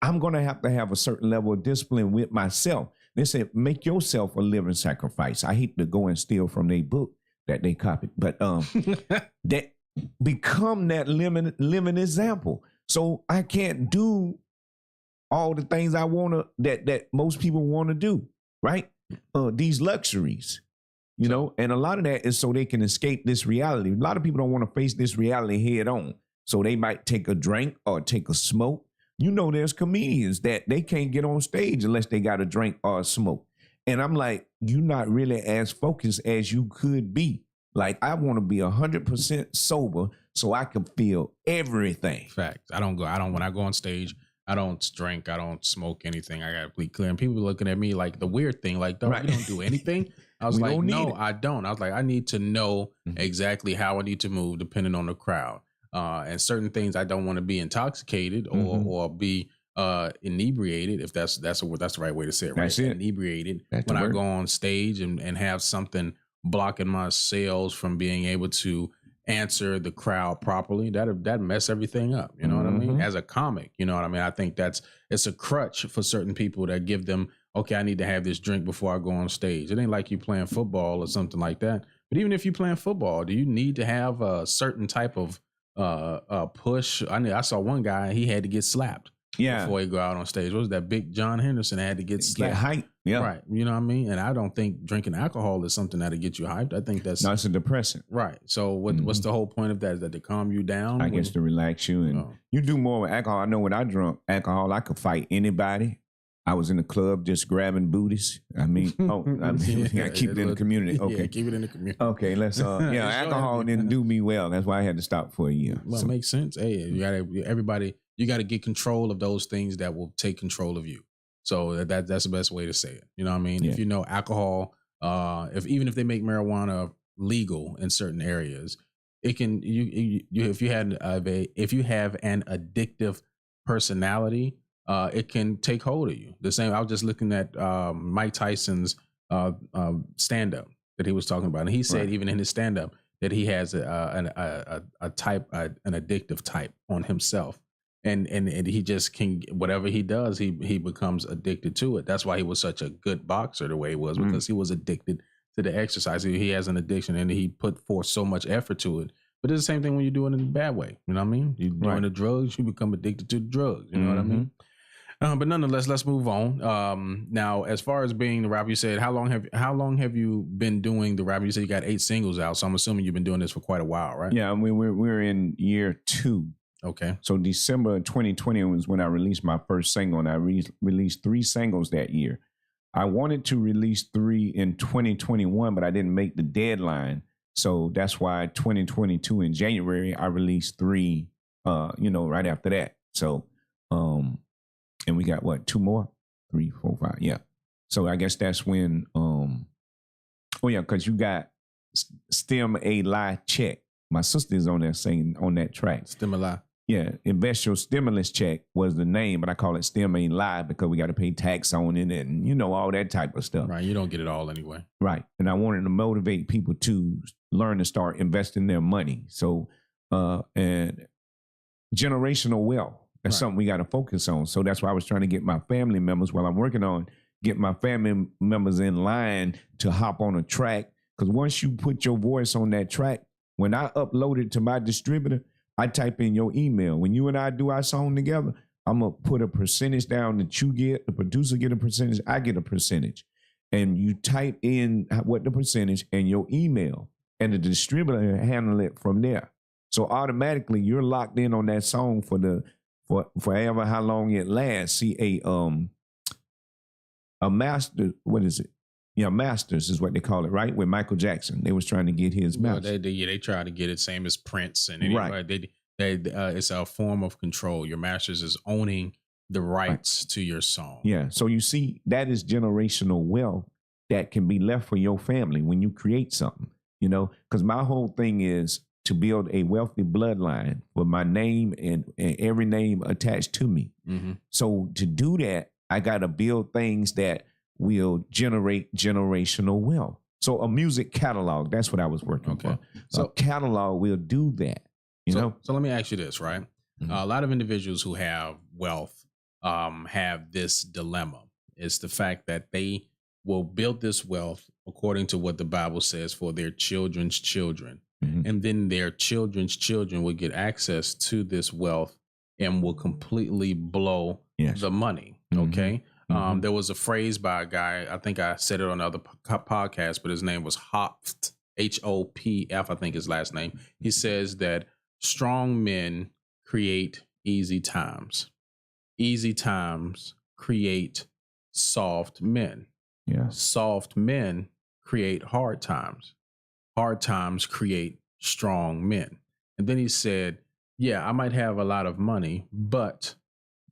I'm going to have a certain level of discipline with myself. They said, make yourself a living sacrifice. I hate to go and steal from their book that they copied, but that become that living example. So I can't do all the things I want to, that most people want to do, right? These luxuries, and a lot of that is so they can escape this reality. A lot of people don't want to face this reality head on. So they might take a drink or take a smoke. There's comedians that they can't get on stage unless they got a drink or a smoke. And I'm like, you're not really as focused as you could be. Like, I want to be 100% sober so I can feel everything. Fact. When I go on stage, I don't drink, I don't smoke anything. I got to be clear. And people looking at me like the weird thing, like, you don't do anything. I was like, no, I don't. I was like, I need to know exactly how I need to move depending on the crowd. And certain things I don't want to be intoxicated or be inebriated, if that's the right way to say it, right? That's it. Inebriated. When I go on stage and have something blocking my cells from being able to answer the crowd properly, that mess everything up. You know what I mean? As a comic, you know what I mean? I think it's a crutch for certain people that give them, okay, I need to have this drink before I go on stage. It ain't like you playing football or something like that. But even if you're playing football, do you need to have a certain type of push? I saw one guy, he had to get slapped before he go out on stage. What was that? Big John Henderson had to get slapped. Get hyped. Yeah. Right. You know what I mean? And I don't think drinking alcohol is something that'll get you hyped. I think that's... No, it's a depressant. Right. So what's the whole point of that? Is that to calm you down? I guess to relax you. And you do more with alcohol. I know when I drunk alcohol, I could fight anybody. I was in the club just grabbing booties. We gotta keep it in the community. Okay. Yeah, keep it in the community. Okay, let's alcohol didn't do me well. That's why I had to stop for a year. Well, it makes sense. Hey, you gotta get control of those things that will take control of you. So that's the best way to say it. You know what I mean? Yeah. If you know alcohol, even if they make marijuana legal in certain areas, it can if you have an addictive personality, it can take hold of you. The same. I was just looking at Mike Tyson's stand-up that he was talking about, and he said even in his stand-up that he has an addictive type on himself. And he just can, whatever he does, he becomes addicted to it. That's why he was such a good boxer the way he was, because he was addicted to the exercise. He has an addiction and he put forth so much effort to it. But it's the same thing when you do it in a bad way. You know what I mean? You're doing the drugs, you become addicted to the drugs. You know what I mean? But nonetheless, let's move on. Now, as far as being the rapper, you said how long have you been doing the rap? You said you got 8 singles out, so I'm assuming you've been doing this for quite a while, right? Yeah, I mean, we're in year 2. Okay. So December 2020 was when I released my first single, and I released 3 singles that year. I wanted to release 3 in 2021, but I didn't make the deadline. So that's why 2022 in January, I released 3, right after that. So, and we got what, 2 more? 3, 4, 5. Yeah. So I guess that's when, because you got Stem a Lie Check. My sister is on there singing on that track. Stem a Lie. Yeah. Invest Your Stimulus Check was the name, but I call it Stem Ain't Lie because we got to pay tax on it and, all that type of stuff. Right. You don't get it all anyway. Right. And I wanted to motivate people to learn to start investing their money. So, and generational wealth. That's something we got to focus on. So that's why I was trying to get my family members while I'm working on get my family members in line to hop on a track. Because once you put your voice on that track, when I upload it to my distributor, I type in your email. When you and I do our song together, I'm going to put a percentage down that you get. The producer get a percentage. I get a percentage. And you type in what the percentage and your email, and the distributor handle it from there. So automatically you're locked in on that song for forever, how long it lasts. See, a master, what is it? Yeah, masters is what they call it, right? With Michael Jackson, they was trying to get his master. They try to get it same as Prince and anybody. Right. It's a form of control. Your masters is owning the rights to your song. Yeah. So you see, that is generational wealth that can be left for your family when you create something, because my whole thing is to build a wealthy bloodline with my name and every name attached to me. Mm-hmm. So to do that, I got to build things that will generate generational wealth. So a music catalog, that's what I was working for. So a catalog will do that, So let me ask you this, right? Mm-hmm. A lot of individuals who have wealth have this dilemma. It's the fact that they will build this wealth according to what the Bible says for their children's children. Mm-hmm. And then their children's children will get access to this wealth and will completely blow the money. Mm-hmm. Okay. There was a phrase by a guy, I think I said it on other podcast, but his name was Hopf, Hopf, I think his last name. He says that strong men create easy times. Easy times create soft men. Yeah. Soft men create hard times. Hard times create strong men. And then he said, yeah, I might have a lot of money, but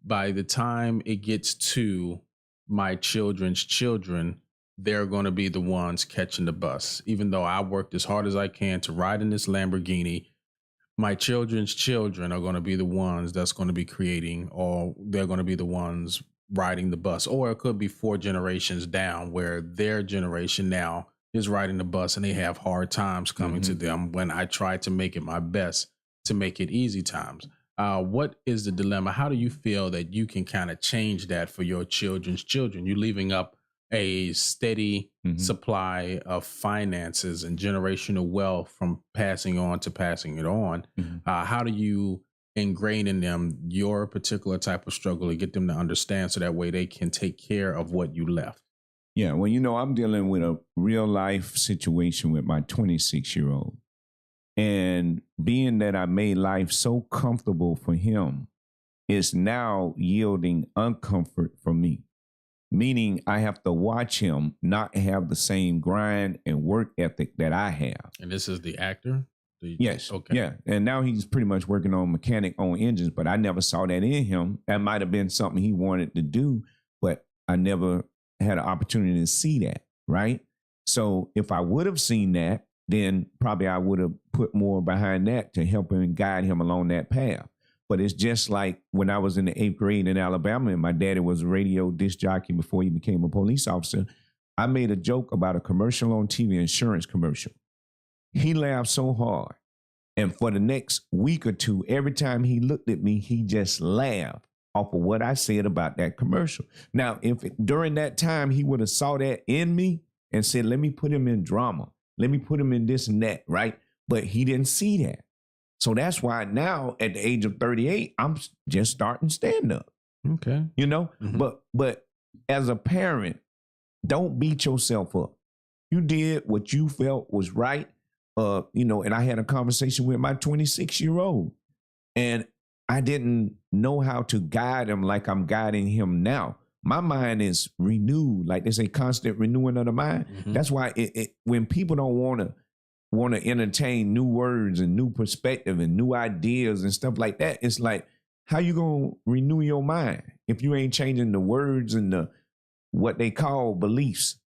by the time it gets to my children's children, they're going to be the ones catching the bus. Even though I worked as hard as I can to ride in this Lamborghini, my children's children are going to be the ones that's going to be creating, or they're going to be the ones riding the bus. Or it could be 4 generations down where their generation now is riding the bus and they have hard times coming to them when I try to make it my best to make it easy times. What is the dilemma? How do you feel that you can kind of change that for your children's children? You're leaving up a steady supply of finances and generational wealth from passing on to passing it on. How do you ingrain in them your particular type of struggle to get them to understand so that way they can take care of what you left? Yeah, well, I'm dealing with a real life situation with my 26-year-old. And being that I made life so comfortable for him, it's now yielding uncomfort for me. Meaning I have to watch him not have the same grind and work ethic that I have. And this is the actor? Yes. Okay. Yeah. And now he's pretty much working on mechanic on engines, but I never saw that in him. That might have been something he wanted to do, but I never had an opportunity to see that. Right. So if I would have seen that, then probably I would have put more behind that to help him and guide him along that path. But it's just like when I was in the 8th grade in Alabama and my daddy was a radio disc jockey before he became a police officer, I made a joke about a commercial on TV, insurance commercial. He laughed so hard. And for the next week or two, every time he looked at me, he just laughed off of what I said about that commercial. Now, if during that time he would have saw that in me and said, let me put him in drama, let me put him in this and that, right? But he didn't see that. So that's why now at the age of 38, I'm just starting stand up. Okay. You know, Mhm. but as a parent, don't beat yourself up. You did what you felt was right. You know, and I had a conversation with my 26-year-old, and I didn't know how to guide him like I'm guiding him now. My mind is renewed, like they say, constant renewing of the mind. Mhm. That's why when people don't want to entertain new words and new perspective and new ideas and stuff like that, it's like, how you gonna renew your mind if you ain't changing the words and the what they call beliefs,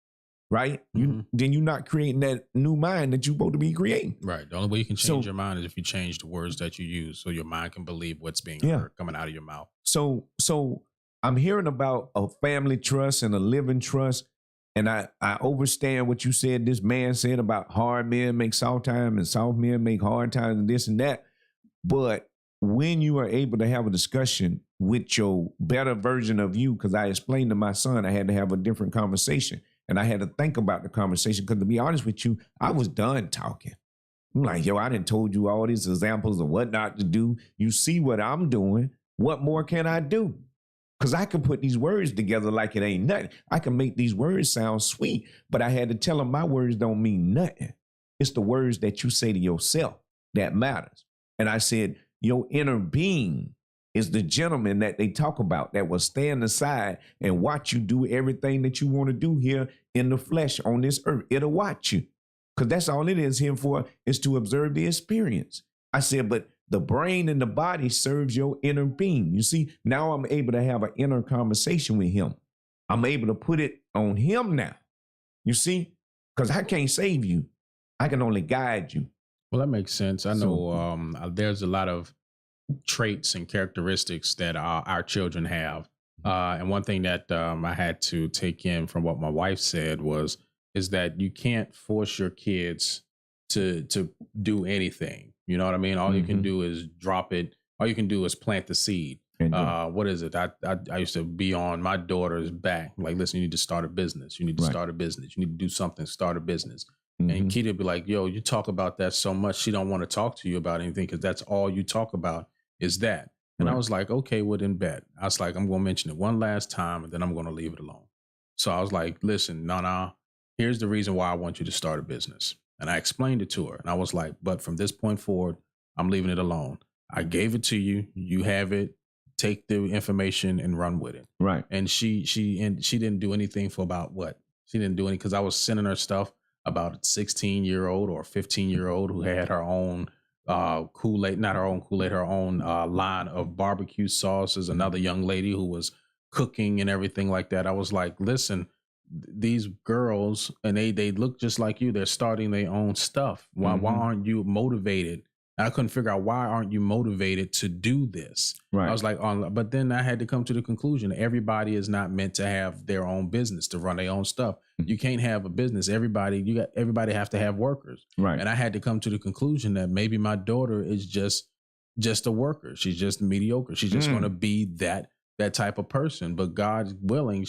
right? Mhm. Then you're not creating that new mind that you're supposed to be creating. Right. The only way you can So- change your mind is if you change the words that you use, so your mind can believe what's being Yeah. heard coming out of your mouth. So I'm hearing about a family trust and a living trust, and I understand what you said. This man said about hard men make soft time and soft men make hard times and this and that. But when you are able to have a discussion with your better version of you, because I explained to my son I had to have a different conversation, and I had to think about the conversation. Because to be honest with you, I was done talking. I'm like, yo, I done told you all these examples of what not to do. You see what I'm doing. What more can I do? Because I can put these words together like it ain't nothing. I can make these words sound sweet, but I had to tell them my words don't mean nothing. It's the words that you say to yourself that matters. And I said, your inner being is the gentleman that they talk about that will stand aside and watch you do everything that you want to do here in the flesh on this earth. It'll watch you. Because that's all it is here for, is to observe the experience. I said, but the brain and the body serves your inner being. You see, now I'm able to have an inner conversation with him. I'm able to put it on him now. You see, because I can't save you. I can only guide you. Well, that makes sense. I know there's a lot of traits and characteristics that our children have. And one thing that I had to take in from what my wife said is that you can't force your kids to do anything. You know what I mean? All you can do is drop it. All you can do is plant the seed. What is it? I used to be on my daughter's back. Like, listen, you need to start a business. You need to start a business. You need to do something, start a business. And Keita would be like, yo, you talk about that so much. She don't want to talk to you about anything because that's all you talk about is that. And I was like, okay, well then bet. I was like, I'm going to mention it one last time and then I'm going to leave it alone. So I was like, listen, no, here's the reason why I want you to start a business. And I explained it to her. And I was like, but from this point forward, I'm leaving it alone. I gave it to you. You have it. Take the information and run with it. Right. And she didn't do anything for about what? She didn't do any because I was sending her stuff about a 16-year-old or 15-year-old who had her own Kool-Aid, not her own Kool-Aid, her own line of barbecue sauces. Another young lady who was cooking and everything like that. I was like, listen, these girls, and they look just like you. They're starting their own stuff. Why aren't you motivated? I couldn't figure out, why aren't you motivated to do this? Right. I was like, but then I had to come to the conclusion, everybody is not meant to have their own business, to run their own stuff. You can't have a business. Everybody have to have workers. Right. And I had to come to the conclusion that maybe my daughter is just a worker. She's just mediocre. She's just going to be that type of person. But God willing,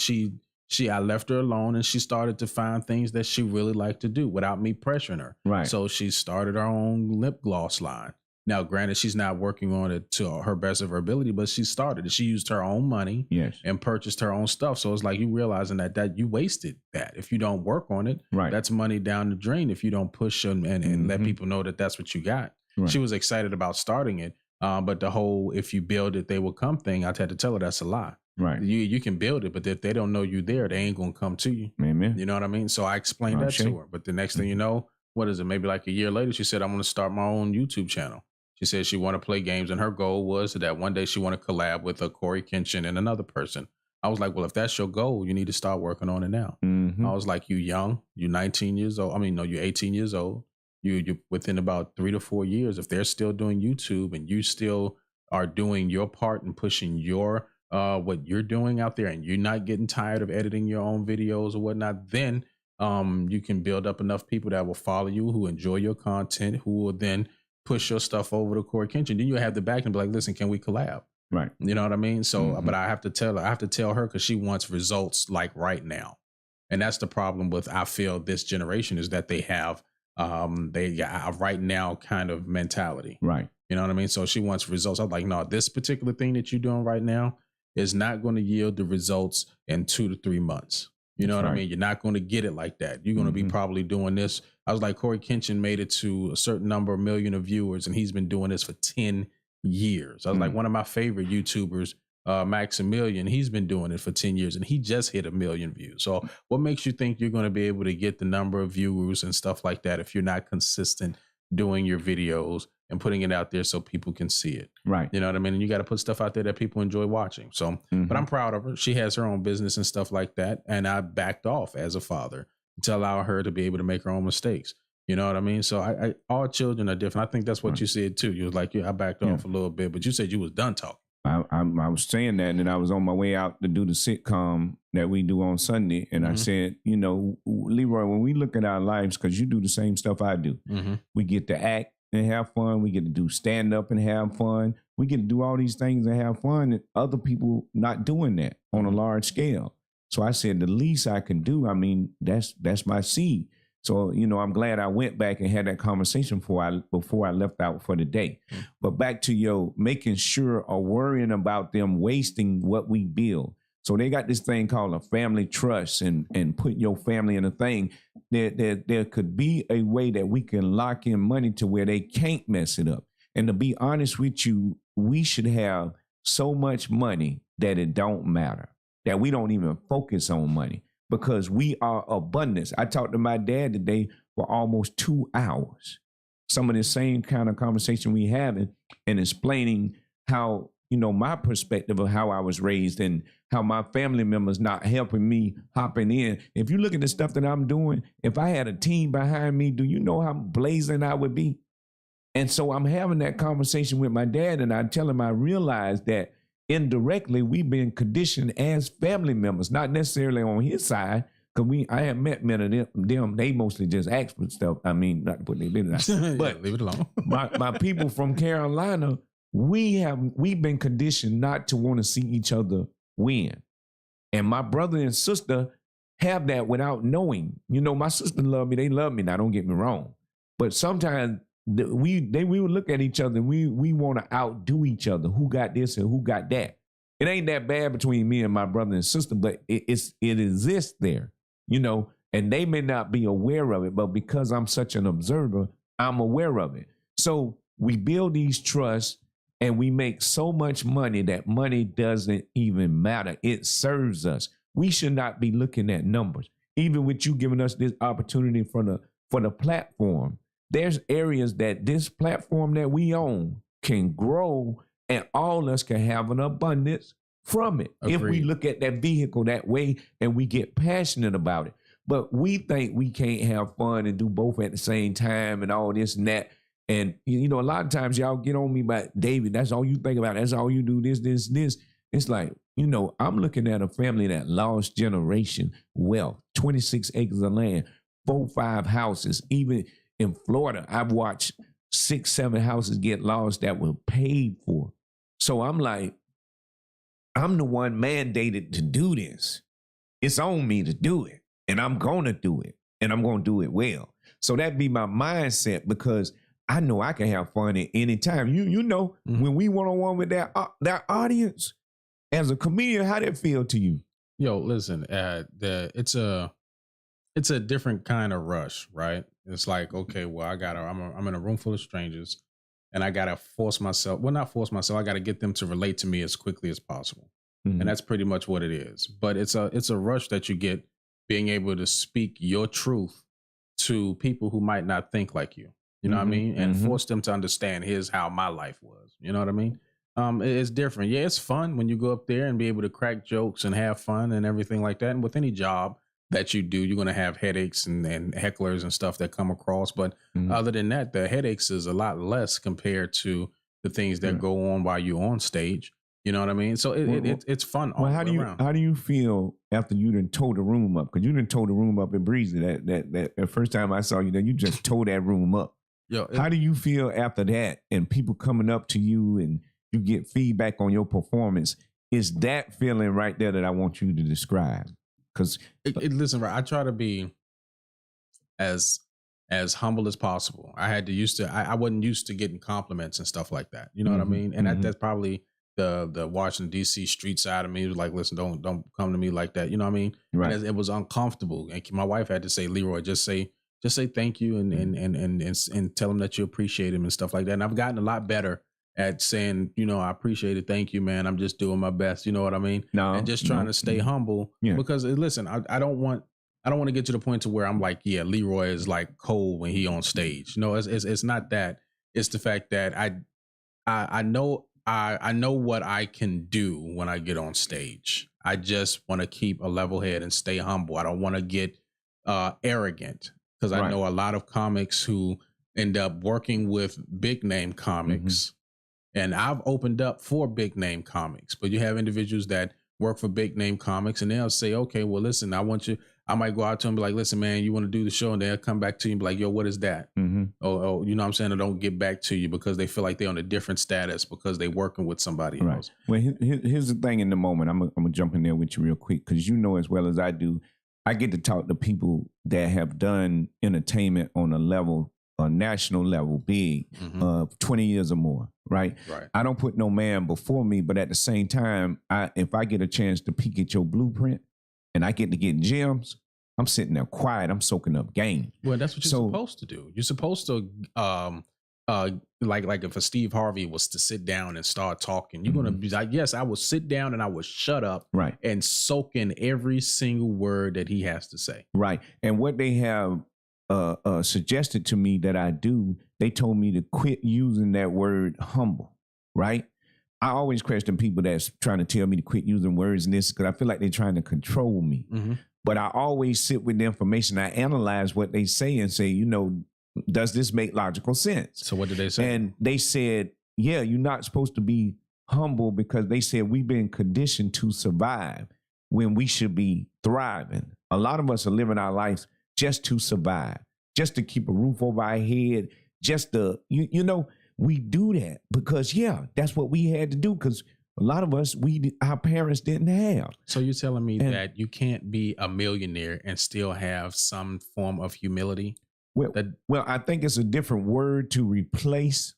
I left her alone and she started to find things that she really liked to do without me pressuring her. Right. So she started her own lip gloss line. Now, granted, she's not working on it to her best of her ability, but she started it. She used her own money and purchased her own stuff. So it's like you realizing that you wasted that. If you don't work on it, that's money down the drain if you don't push and let people know that that's what you got. Right. She was excited about starting it. But the whole, if you build it, they will come thing, I had to tell her that's a lie. Right. You can build it, but if they don't know you there, they ain't going to come to you. Amen. You know what I mean? So I explained that to her. But the next thing you know, what is it? Maybe like a year later, she said, I'm going to start my own YouTube channel. She said she want to play games, and her goal was that one day she want to collab with a Corey Kenshin and another person. I was like, well, if that's your goal, you need to start working on it now. I was like, you young, you 19 years old. I mean, no, you're 18 years old. You within about 3 to 4 years, if they're still doing YouTube and you still are doing your part and pushing your what you're doing out there, and you're not getting tired of editing your own videos or whatnot, then you can build up enough people that will follow you, who enjoy your content, who will then push your stuff over to Corey Kenshin. Then you have the back and be like, listen, can we collab? Right. You know what I mean? So, but I have to tell her because she wants results like right now. And that's the problem with, I feel, this generation, is that they have a right now kind of mentality. Right. You know what I mean? So she wants results. I'm like, no, this particular thing that you're doing right now, is not going to yield the results in 2 to 3 months. You know That's what I right. mean? You're not going to get it like that. You're going to be probably doing this. I was like, Corey Kenshin made it to a certain number of million of viewers, and he's been doing this for 10 years. I was like, one of my favorite YouTubers, Maximilian, he's been doing it for 10 years, and he just hit 1 million views. So what makes you think you're going to be able to get the number of viewers and stuff like that if you're not consistent doing your videos and putting it out there so people can see it? Right. You know what I mean? And you got to put stuff out there that people enjoy watching. So, but I'm proud of her. She has her own business and stuff like that. And I backed off as a father to allow her to be able to make her own mistakes. You know what I mean? So I all children are different. I think that's what you said too. You was like, yeah, I backed off a little bit, but you said you was done talking. I was saying that, and then I was on my way out to do the sitcom that we do on Sunday, and I said, you know, Leroy, when we look at our lives, because you do the same stuff I do, we get to act and have fun, we get to do stand up and have fun, we get to do all these things and have fun, and other people not doing that on a large scale. So I said, the least I can do, I mean, that's my seed. So, you know, I'm glad I went back and had that conversation before I left out for the day. But back to your making sure or worrying about them wasting what we build. So they got this thing called a family trust and put your family in a thing. There could be a way that we can lock in money to where they can't mess it up. And to be honest with you, we should have so much money that it don't matter, that we don't even focus on money. Because we are abundance. I talked to my dad today for almost 2 hours. Some of the same kind of conversation we having and explaining how, you know, my perspective of how I was raised and how my family members not helping me hopping in. If you look at the stuff that I'm doing, if I had a team behind me, do you know how blazing I would be? And so I'm having that conversation with my dad, and I tell him I realized that indirectly, we've been conditioned as family members, not necessarily on his side, because I have met many of them. They mostly just ask for stuff. I mean, not to put their business out, but leave it alone. my people from Carolina, we've been conditioned not to want to see each other win. And my brother and sister have that without knowing. You know, my sister love me. They love me. Now, don't get me wrong. But sometimes we would look at each other and we want to outdo each other. Who got this and who got that? It ain't that bad between me and my brother and sister, but it exists there, you know, and they may not be aware of it, but because I'm such an observer, I'm aware of it. So we build these trusts and we make so much money that money doesn't even matter. It serves us. We should not be looking at numbers. Even with you giving us this opportunity for the platform, there's areas that this platform that we own can grow and all us can have an abundance from it. Agreed. If we look at that vehicle that way and we get passionate about it. But we think we can't have fun and do both at the same time and all this and that. And, you know, a lot of times y'all get on me about, David, that's all you think about. That's all you do, this. It's like, you know, I'm looking at a family that lost generation wealth, 26 acres of land, 4, 5 houses, even in Florida, I've watched 6, 7 houses get lost that were paid for. So I'm like, I'm the one mandated to do this. It's on me to do it, and I'm going to do it, and I'm going to do it well. So that'd be my mindset, because I know I can have fun at any time. You know, when we one-on-one with that audience, as a comedian, how that feel to you? Yo, listen, it's a different kind of rush, right? It's like, okay, well, I'm in a room full of strangers, and I gotta not force myself. I gotta get them to relate to me as quickly as possible, and that's pretty much what it is. But it's a rush that you get being able to speak your truth to people who might not think like you. You know what I mean? And force them to understand, here's how my life was. You know what I mean? It's different. Yeah, it's fun when you go up there and be able to crack jokes and have fun and everything like that. And with any job that you do, you're going to have headaches and hecklers and stuff that come across. But other than that, the headaches is a lot less compared to the things that go on while you're on stage. You know what I mean? So it's fun all the way around. How do you feel after you done tore the room up? Because you done tore the room up in Breezy. That first time I saw you, that you just tore that room up. Yo, how do you feel after that and people coming up to you and you get feedback on your performance? Is that feeling right there that I want you to describe? Because listen, right, I try to be as humble as possible. I wasn't used to getting compliments and stuff like that. You know what I mean? And that's probably the Washington D.C. street side of me. It was like, listen, don't come to me like that. You know what I mean? Right. And it was uncomfortable. And my wife had to say, Leroy, just say thank you and tell him that you appreciate him and stuff like that. And I've gotten a lot better at saying, I appreciate it. Thank you, man. I'm just doing my best. You know what I mean? No, and just trying to stay humble. Yeah. Because listen, I don't want to get to the point to where I'm like, yeah, Leroy is like cold when he on stage. No, it's not that. It's the fact that I know what I can do when I get on stage. I just want to keep a level head and stay humble. I don't want to get arrogant, because I know a lot of comics who end up working with big name comics. And I've opened up for big name comics, but you have individuals that work for big name comics and they'll say, okay, well, listen, I might go out to them and be like, listen, man, you want to do the show? And they'll come back to you and be like, yo, what is that? Oh, you know what I'm saying? They don't get back to you because they feel like they're on a different status because they're working with somebody else. Well, here's the thing in the moment. I'm going to jump in there with you real quick, because you know as well as I do, I get to talk to people that have done entertainment on a national level, big, 20 years or more, right? I don't put no man before me, but at the same time, if I get a chance to peek at your blueprint and I get to get gems, I'm sitting there quiet. I'm soaking up game. Well, that's what you're supposed to do. You're supposed to, like if a Steve Harvey was to sit down and start talking, you're going to be like, yes, I will sit down and I will shut up and soak in every single word that he has to say. Right. And what they have suggested to me that I do, they told me to quit using that word humble, right? I always question people that's trying to tell me to quit using words in this, because I feel like they're trying to control me. But I always sit with the information. I analyze what they say and say, does this make logical sense? So what did they say? And they said, yeah, you're not supposed to be humble, because they said we've been conditioned to survive when we should be thriving. A lot of us are living our lives just to survive, just to keep a roof over our head, just to, we do that because, that's what we had to do, because a lot of us, our parents didn't have. So you're telling me that you can't be a millionaire and still have some form of humility? Well, I think it's a different word to replace.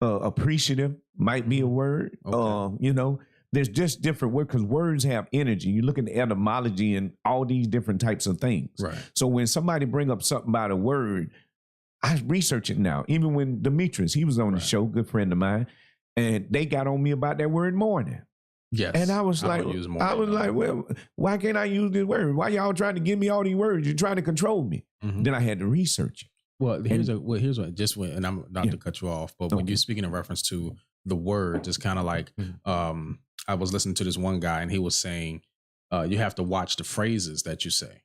Appreciative might be a word. Okay. There's just different words, because words have energy. You look at the etymology and all these different types of things. Right. So when somebody bring up something about a word, I research it now. Even when Demetrius, he was on the show, good friend of mine, and they got on me about that word morning. Yes. And I was like, well, why can't I use this word? Why y'all trying to give me all these words? You're trying to control me. Then I had to research it. Well, here's what, just when, and I'm not to cut you off, but when you're speaking in reference to the words, it's kind of like, I was listening to this one guy and he was saying, you have to watch the phrases that you say,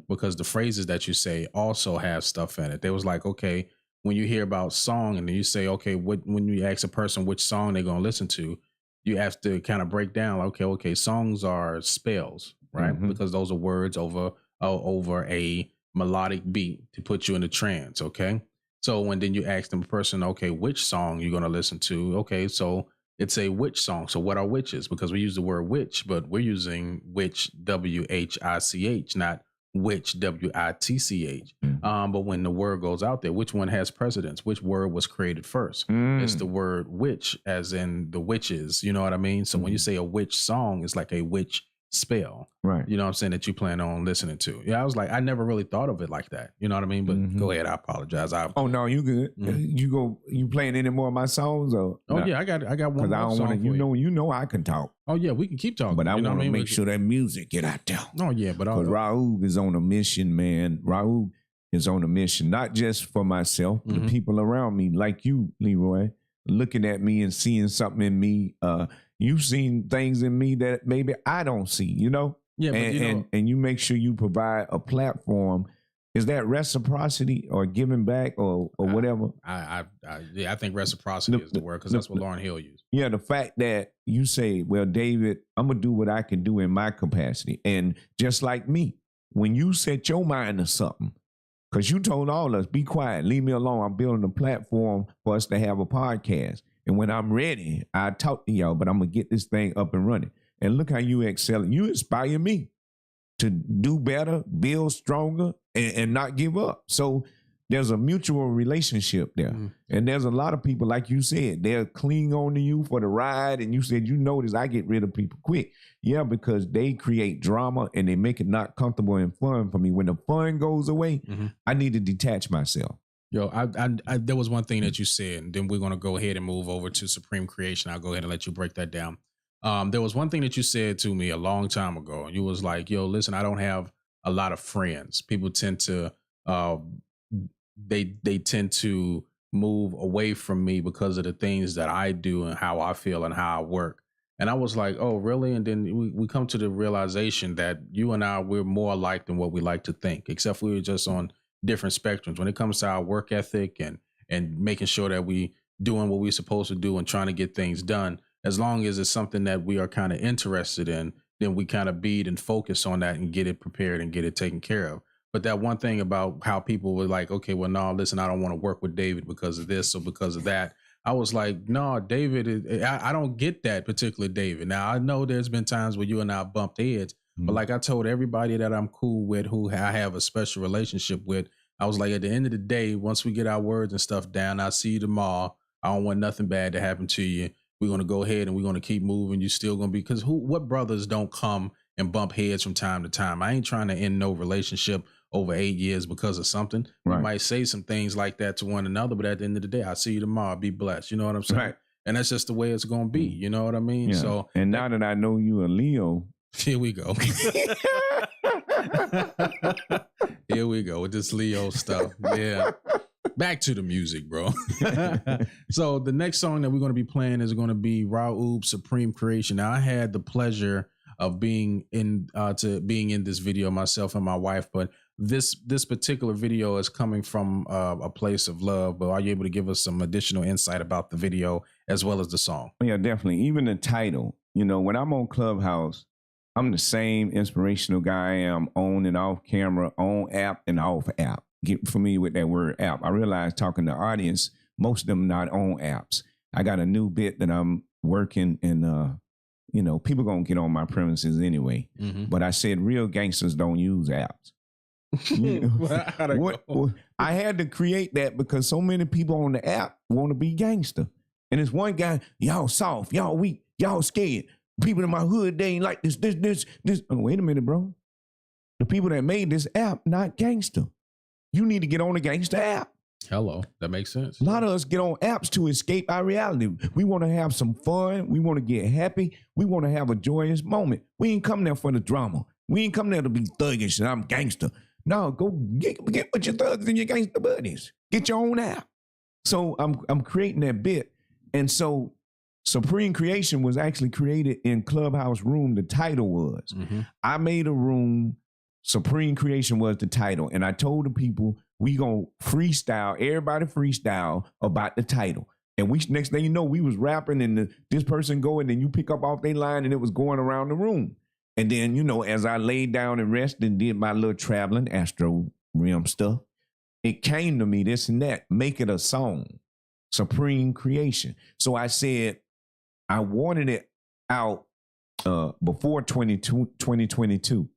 because the phrases that you say also have stuff in it. They was like, okay, when you hear about song and then you say, okay, when you ask a person which song they're going to listen to, you have to kind of break down, okay, songs are spells, right? Because those are words over a melodic beat to put you in a trance, okay? So when then you ask them a person, okay, which song you're going to listen to? Okay, so it's a witch song. So what are witches? Because we use the word witch, but we're using witch, W-H-I-C-H, not witch, W-I-T-C-H. But when the word goes out there, which one has precedence? Which word was created first? It's the word witch, as in the witches, you know what I mean? So when you say a witch song, it's like a witch spell, right? You know what I'm saying, that you plan on listening to. Yeah, I was like, I never really thought of it like that. You know what I mean? But go ahead, I apologize. Oh no, you good. You playing any more of my songs? Or yeah, I got one more I don't song. You know I can talk. Oh yeah, we can keep talking. But I want to make sure that music get out there. Oh yeah, but Rauob is on a mission, man. Rauob is on a mission, not just for myself, the people around me, like you, Leroy, looking at me and seeing something in me. You've seen things in me that maybe I don't see, Yeah, but and you make sure you provide a platform. Is that reciprocity or giving back or whatever? I think reciprocity is the word, because that's what Lauryn Hill used. Yeah, the fact that you say, well, David, I'm going to do what I can do in my capacity. And just like me, when you set your mind to something, because you told all us, be quiet, leave me alone. I'm building a platform for us to have a podcast. And when I'm ready, I talk to y'all, but I'm going to get this thing up and running. And look how you excel. You inspire me to do better, build stronger, and not give up. So there's a mutual relationship there. And there's a lot of people, like you said, they'll cling on to you for the ride. And you said, you notice I get rid of people quick. Yeah, because they create drama and they make it not comfortable and fun for me. When the fun goes away, I need to detach myself. Yo, I there was one thing that you said, and then we're going to go ahead and move over to Supreme Creation. I'll go ahead and let you break that down. There was one thing that you said to me a long time ago. You was like, yo, listen, I don't have a lot of friends. People tend to, they tend to move away from me because of the things that I do and how I feel and how I work. And I was like, oh, really? And then we come to the realization that you and I, we're more alike than what we like to think, except we were just on different spectrums when it comes to our work ethic and making sure that we doing what we're supposed to do and trying to get things done. As long as it's something that we are kind of interested in, then we kind of bead and focus on that and get it prepared and get it taken care of. But that one thing about how people were like, okay, well, no, listen, I don't want to work with David because of this or because of that. I was like, no, David, I don't get that particular David. Now, I know there's been times where you and I bumped heads, but like I told everybody that I'm cool with, who I have a special relationship with, I was like, at the end of the day, once we get our words and stuff down, I'll see you tomorrow. I don't want nothing bad to happen to you. We're going to go ahead and we're going to keep moving. You're still going to be, because what brothers don't come and bump heads from time to time? I ain't trying to end no relationship over 8 years because of something. Right. We might say some things like that to one another, but at the end of the day, I'll see you tomorrow. Be blessed. You know what I'm saying? Right. And that's just the way it's going to be. You know what I mean? Yeah. So, and now that I know you a Leo. Here we go. Here we go with this Leo stuff. Yeah. Back to the music, bro. So the next song that we're going to be playing is going to be Rauob, Supreme Creation. Now, I had the pleasure of being in this video myself and my wife, but this particular video is coming from a place of love. But are you able to give us some additional insight about the video as well as the song? Yeah, definitely. Even the title. You know, when I'm on Clubhouse, I'm the same inspirational guy I am on and off camera, on app and off app. Get familiar with that word app. I realize talking to audience, most of them not on apps. I got a new bit that I'm working and, you know, people going to get on my premises anyway. But I said real gangsters don't use apps. I had to create that because so many people on the app want to be gangster. And it's one guy, y'all soft, y'all weak, y'all scared. People in my hood, they ain't like this. Oh, wait a minute, bro. The people that made this app, not gangster. You need to get on the gangster app. Hello. That makes sense. A lot of us get on apps to escape our reality. We want to have some fun. We want to get happy. We want to have a joyous moment. We ain't come there for the drama. We ain't come there to be thuggish and I'm gangster. No, go get with your thugs and your gangster buddies. Get your own app. So I'm creating that bit. And so Supreme Creation was actually created in Clubhouse Room. The title was. I made a room. Supreme Creation was the title. And I told the people, we gonna freestyle, everybody freestyle about the title. And we next thing you know, we was rapping and this person go and then you pick up off their line and it was going around the room. And then, you know, as I laid down and rested and did my little traveling astro realm stuff, it came to me, this and that, make it a song, Supreme Creation. So I said, I wanted it out before 2022.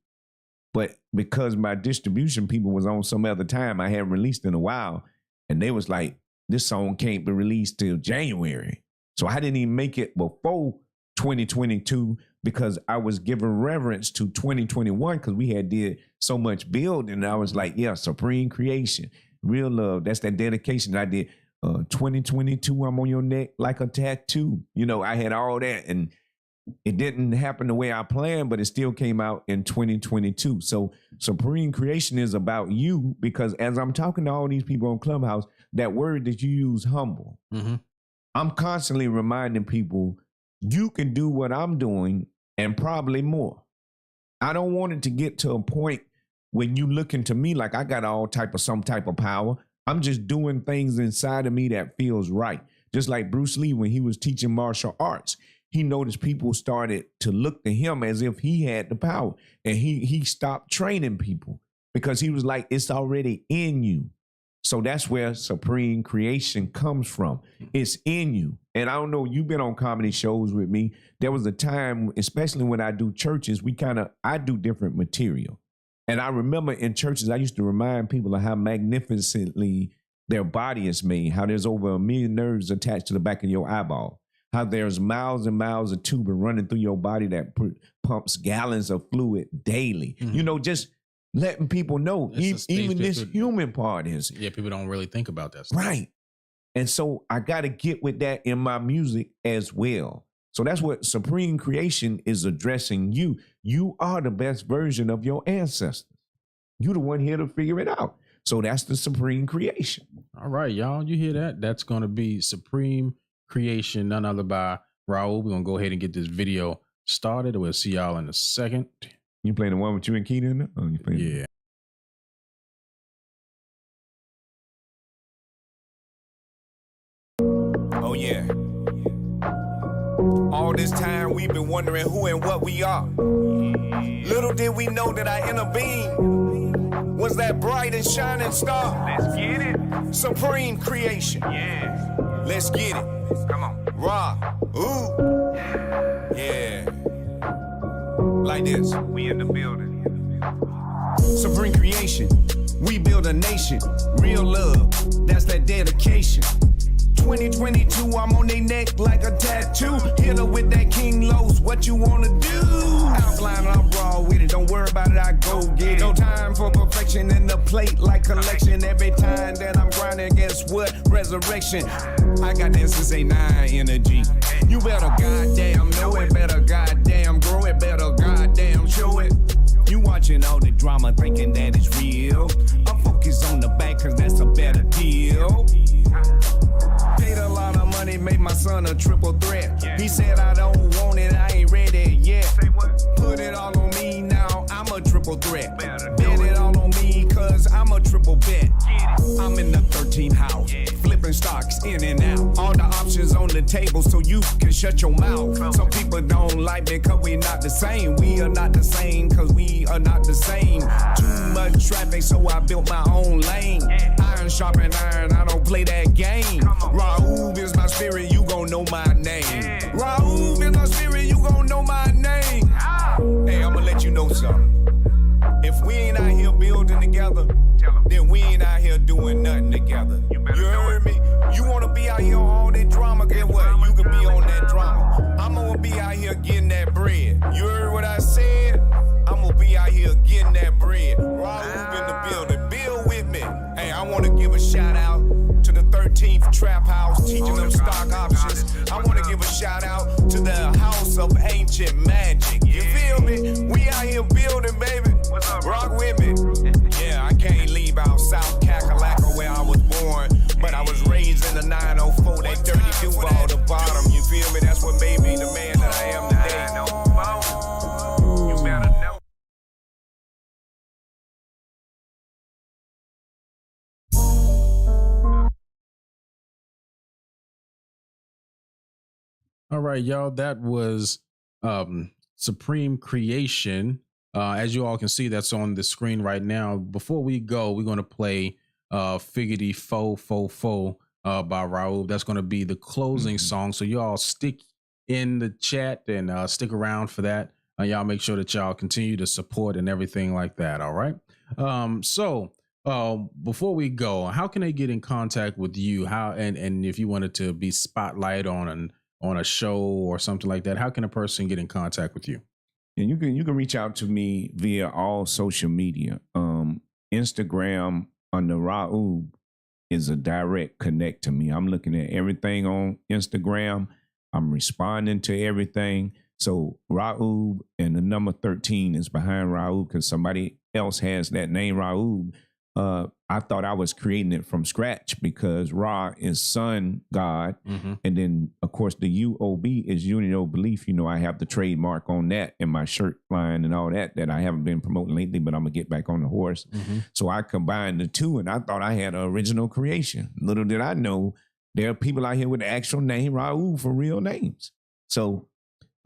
But because my distribution people was on some other time, I hadn't released in a while. And they was like, this song can't be released till January. So I didn't even make it before 2022 because I was giving reverence to 2021 because we had did so much building. And I was like, yeah, Supreme Creation, real love. That's that dedication I did. 2022, I'm on your neck like a tattoo. You know, I had all that and it didn't happen the way I planned, but it still came out in 2022. So Supreme Creation is about you because as I'm talking to all these people on Clubhouse, that word that you use, humble, I'm constantly reminding people you can do what I'm doing and probably more. I don't want it to get to a point when you looking to me like I got some type of power. I'm just doing things inside of me that feels right. Just like Bruce Lee, when he was teaching martial arts, he noticed people started to look to him as if he had the power. And he stopped training people because he was like, it's already in you. So that's where Supreme Creation comes from. It's in you. And I don't know, you've been on comedy shows with me. There was a time, especially when I do churches, I do different material. And I remember in churches, I used to remind people of how magnificently their body is made, how there's over 1 million nerves attached to the back of your eyeball, how there's miles and miles of tubing running through your body that pumps gallons of fluid daily. Just letting people know, even this human part is. Yeah, people don't really think about that stuff. Right. And so I got to get with that in my music as well. So that's what Supreme Creation is addressing you. You are the best version of your ancestors. You're the one here to figure it out. So that's the Supreme Creation. All right, y'all. You hear that? That's going to be Supreme Creation, none other by Rauob. We're going to go ahead and get this video started. We'll see y'all in a second. You playing the one with you and Keita in there? Oh, you playing Yeah. Oh yeah. All this time we've been wondering who and what we are. Little did we know that our inner being was that bright and shining star. Let's get it. Supreme creation. Yeah. Let's get it. Come on. Rauob. Yeah. Like this. We in the building. Supreme creation. We build a nation. Real love. That's that dedication. 2022, I'm on they neck like a tattoo. Hit her with that King Los, what you wanna do? Outline, I'm raw with it, don't worry about it, I go get it. No time for perfection in the plate like collection. Every time that I'm grinding, guess what? Resurrection. I got that Sensei 9 energy. You better goddamn know it, better goddamn grow it, better goddamn show it. You watching all the drama thinking that it's real. I'm focused on the back cause that's a better deal. Paid a lot of money, made my son a triple threat. He said I don't want it, I ain't ready yet. Put it all on me now, I'm a triple threat. Bet it all on me cause I'm a triple bet. I'm in the 13th house, flipping stocks in and out. All the options on the table so you can shut your mouth. Some people don't like me cause we not the same. We are not the same cause we are not the same. Too much traffic so I built my own lane. Iron sharpen iron, I don't play that game. Rauob is my spirit, you gon' know my name. Rauob is my spirit, you gon' know my name. Hey, I'ma let you know something. If we ain't out here building together, then we ain't out here doing nothing together. You heard me? You wanna be out here on all that drama, get what? You can be on that drama. I'm gonna be out here getting that bread. You heard what I said? I'm gonna be out here getting that bread. Rauob in the building, build with me. Hey, I wanna give a shout out to the 13th Trap House, teaching them stock options. I want to give a shout out to the House of Ancient Magic. You feel me? We out here building, baby. Rock with me. Yeah, I can't leave out South Kakalaka where I was born, but I was raised in the 904. That 32 ball the bottom. You feel me? That's what made me the man that I am today. You better know. All right, y'all. That was Supreme Creation. As you all can see, that's on the screen right now. Before we go, we're going to play Figgity Fo Fo Fo by Rauob. That's going to be the closing song. So you all stick in the chat and stick around for that. Y'all make sure that y'all continue to support and everything like that. All right. Before we go, how can they get in contact with you? How and if you wanted to be spotlight on a show or something like that, how can a person get in contact with you? And you can reach out to me via all social media. Instagram under Rauob is a direct connect to me. I'm looking at everything on Instagram. I'm responding to everything. So Rauob and the number 13 is behind Rauob because somebody else has that name Rauob. I thought I was creating it from scratch because Ra is sun God. Mm-hmm. And then, of course, the UOB is unity of belief. You know, I have the trademark on that in my shirt line and all that I haven't been promoting lately, but I'm going to get back on the horse. Mm-hmm. So I combined the two and I thought I had an original creation. Little did I know there are people out here with the actual name Rauob for real names. So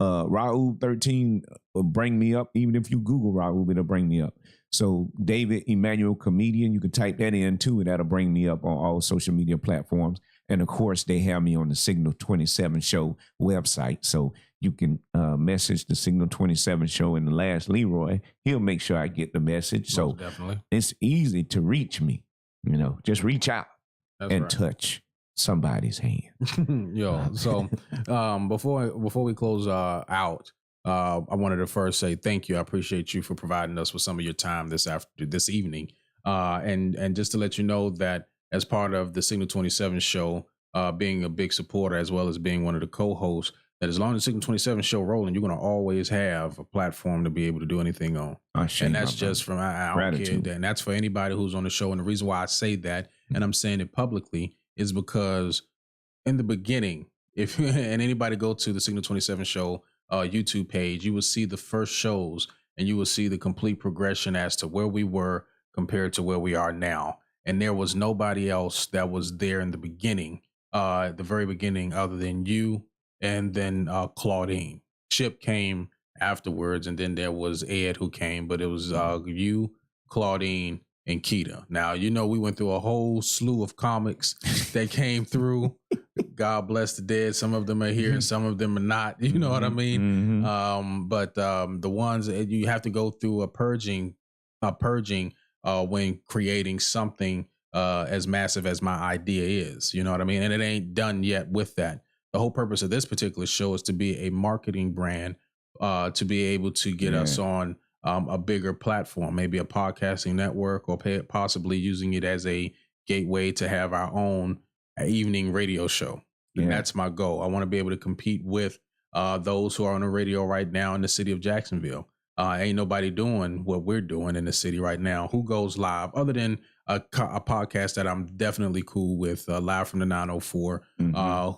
Rauob 13 will bring me up. Even if you Google Rauob, it'll bring me up. So David Emmanuel Comedian, you can type that in too, and that'll bring me up on all social media platforms. And of course, they have me on the Signal 27 Show website. So you can message the Signal 27 Show in the last Leroy. He'll make sure I get the message. So definitely, it's easy to reach me. Just reach out and touch somebody's hand. Yo, so before we close out, I wanted to first say thank you. I appreciate you for providing us with some of your time this evening. And just to let you know that as part of the Signal 27 Show, being a big supporter as well as being one of the co-hosts, that as long as the Signal 27 Show rolling, you're going to always have a platform to be able to do anything on. And that's just from I don't care, and that's for anybody who's on the show. And the reason why I say that, and I'm saying it publicly, is because in the beginning, if and anybody go to the Signal 27 Show YouTube page, you will see the first shows and you will see the complete progression as to where we were compared to where we are now. And there was nobody else that was there in the beginning, the very beginning, other than you and then Claudine. Chip came afterwards, and then there was Ed who came, but it was you, Claudine, and Keita. Now, we went through a whole slew of comics that came through. God bless the dead. Some of them are here and some of them are not. You know what I mean? But the ones that you have to go through a purging when creating something as massive as my idea is. You know what I mean? And it ain't done yet with that. The whole purpose of this particular show is to be a marketing brand, to be able to get us on a bigger platform, maybe a podcasting network, or possibly using it as a gateway to have our own evening radio show. And that's my goal. I want to be able to compete with those who are on the radio right now in the city of Jacksonville. Ain't nobody doing what we're doing in the city right now. Who goes live other than a podcast that I'm definitely cool with, Live from the 904,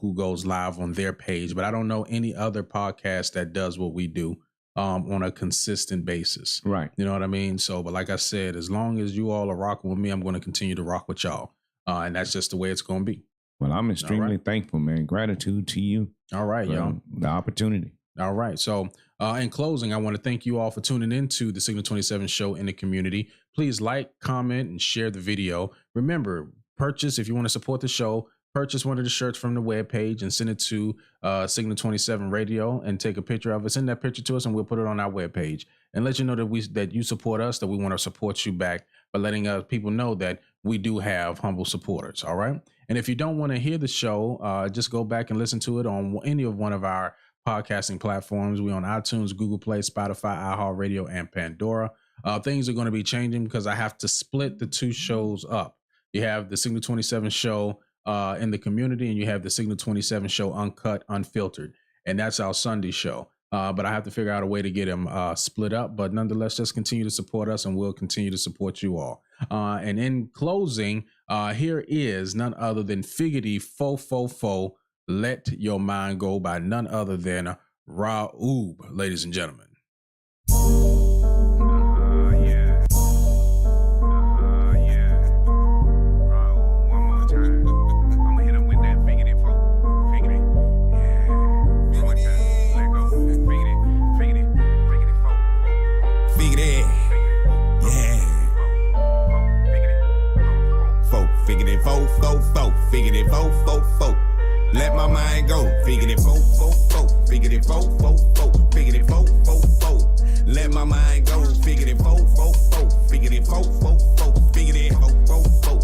who goes live on their page. But I don't know any other podcast that does what we do on a consistent basis. Right. You know what I mean? So, but like I said, as long as you all are rocking with me, I'm going to continue to rock with y'all. And that's just the way it's going to be. Well, I'm extremely thankful, man. Gratitude to you. All right, y'all. The opportunity. All right. So in closing, I want to thank you all for tuning into the Signal 27 Show in the community. Please like, comment, and share the video. Remember, purchase, if you want to support the show, purchase one of the shirts from the webpage and send it to Signal 27 Radio and take a picture of it. Send that picture to us and we'll put it on our webpage and let you know that you support us, that we want to support you back by letting people know that we do have humble supporters. All right. And if you don't want to hear the show, just go back and listen to it on any of one of our podcasting platforms. We're on iTunes, Google Play, Spotify, iHeartRadio, and Pandora. Things are going to be changing because I have to split the two shows up. You have the Signal 27 Show in the community, and you have the Signal 27 Show Uncut, Unfiltered. And that's our Sunday show. But I have to figure out a way to get them split up. But nonetheless, just continue to support us, and we'll continue to support you all. And in closing, here is none other than Figgity Fo Fo Fo. Let Your Mind Go by none other than Rauob, ladies and gentlemen. Figgity fo fo fo. Let my mind go. Figgity fo fo fo. Figgity fo fo fo. Figgity fo fo fo. Let my mind go. Figgity fo fo fo. Figgity fo fo fo. Figgity fo fo fo.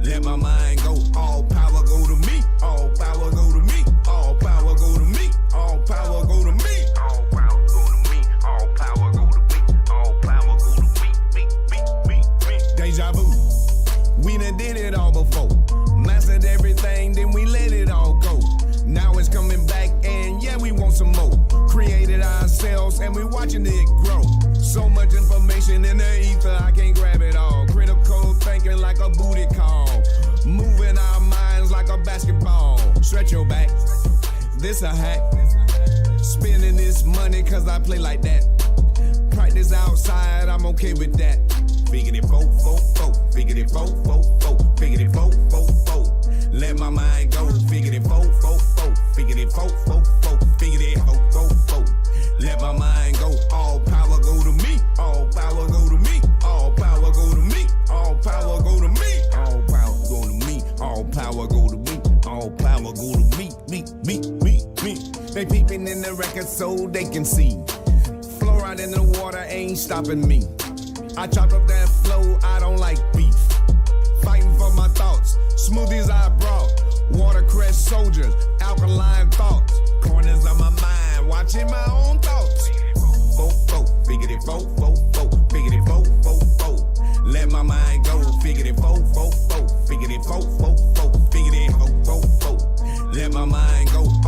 Let my mind go. All power go to me. All power go to me. All power go to me. All power go to me. All power go to me. All power go to me. All power go to me. Deja vu. We done did it all before. Mastered everything, then we let it all go. Now it's coming back, and yeah, we want some more. Created ourselves, and we watching it grow. So much information in the ether, I can't grab it all. Critical thinking like a booty call. Moving our minds like a basketball. Stretch your back, this a hack. Spending this money, cause I play like that. Practice outside, I'm okay with that. Figgity fo fo fo, figgity fo fo fo, figgity fo fo fo. Let my mind go. Figgity fo fo fo, figgity fo fo fo, figgity fo fo fo. Let my mind go. All power go to me. All power go to me. All power go to me. All power go to me. All power go to me. All power go to me. All I'ma go to me. They peeping in the record so they can see. Fluoride in the water ain't stopping me. I chopped up that flow, I don't like beef. Fighting for my thoughts, smoothies I brought. Watercress soldiers, alkaline thoughts. Corners of my mind, watching my own thoughts. Fo, figure it, fo, figure it, fo. Let my mind go, figure it, figure it, figure it, let my mind go.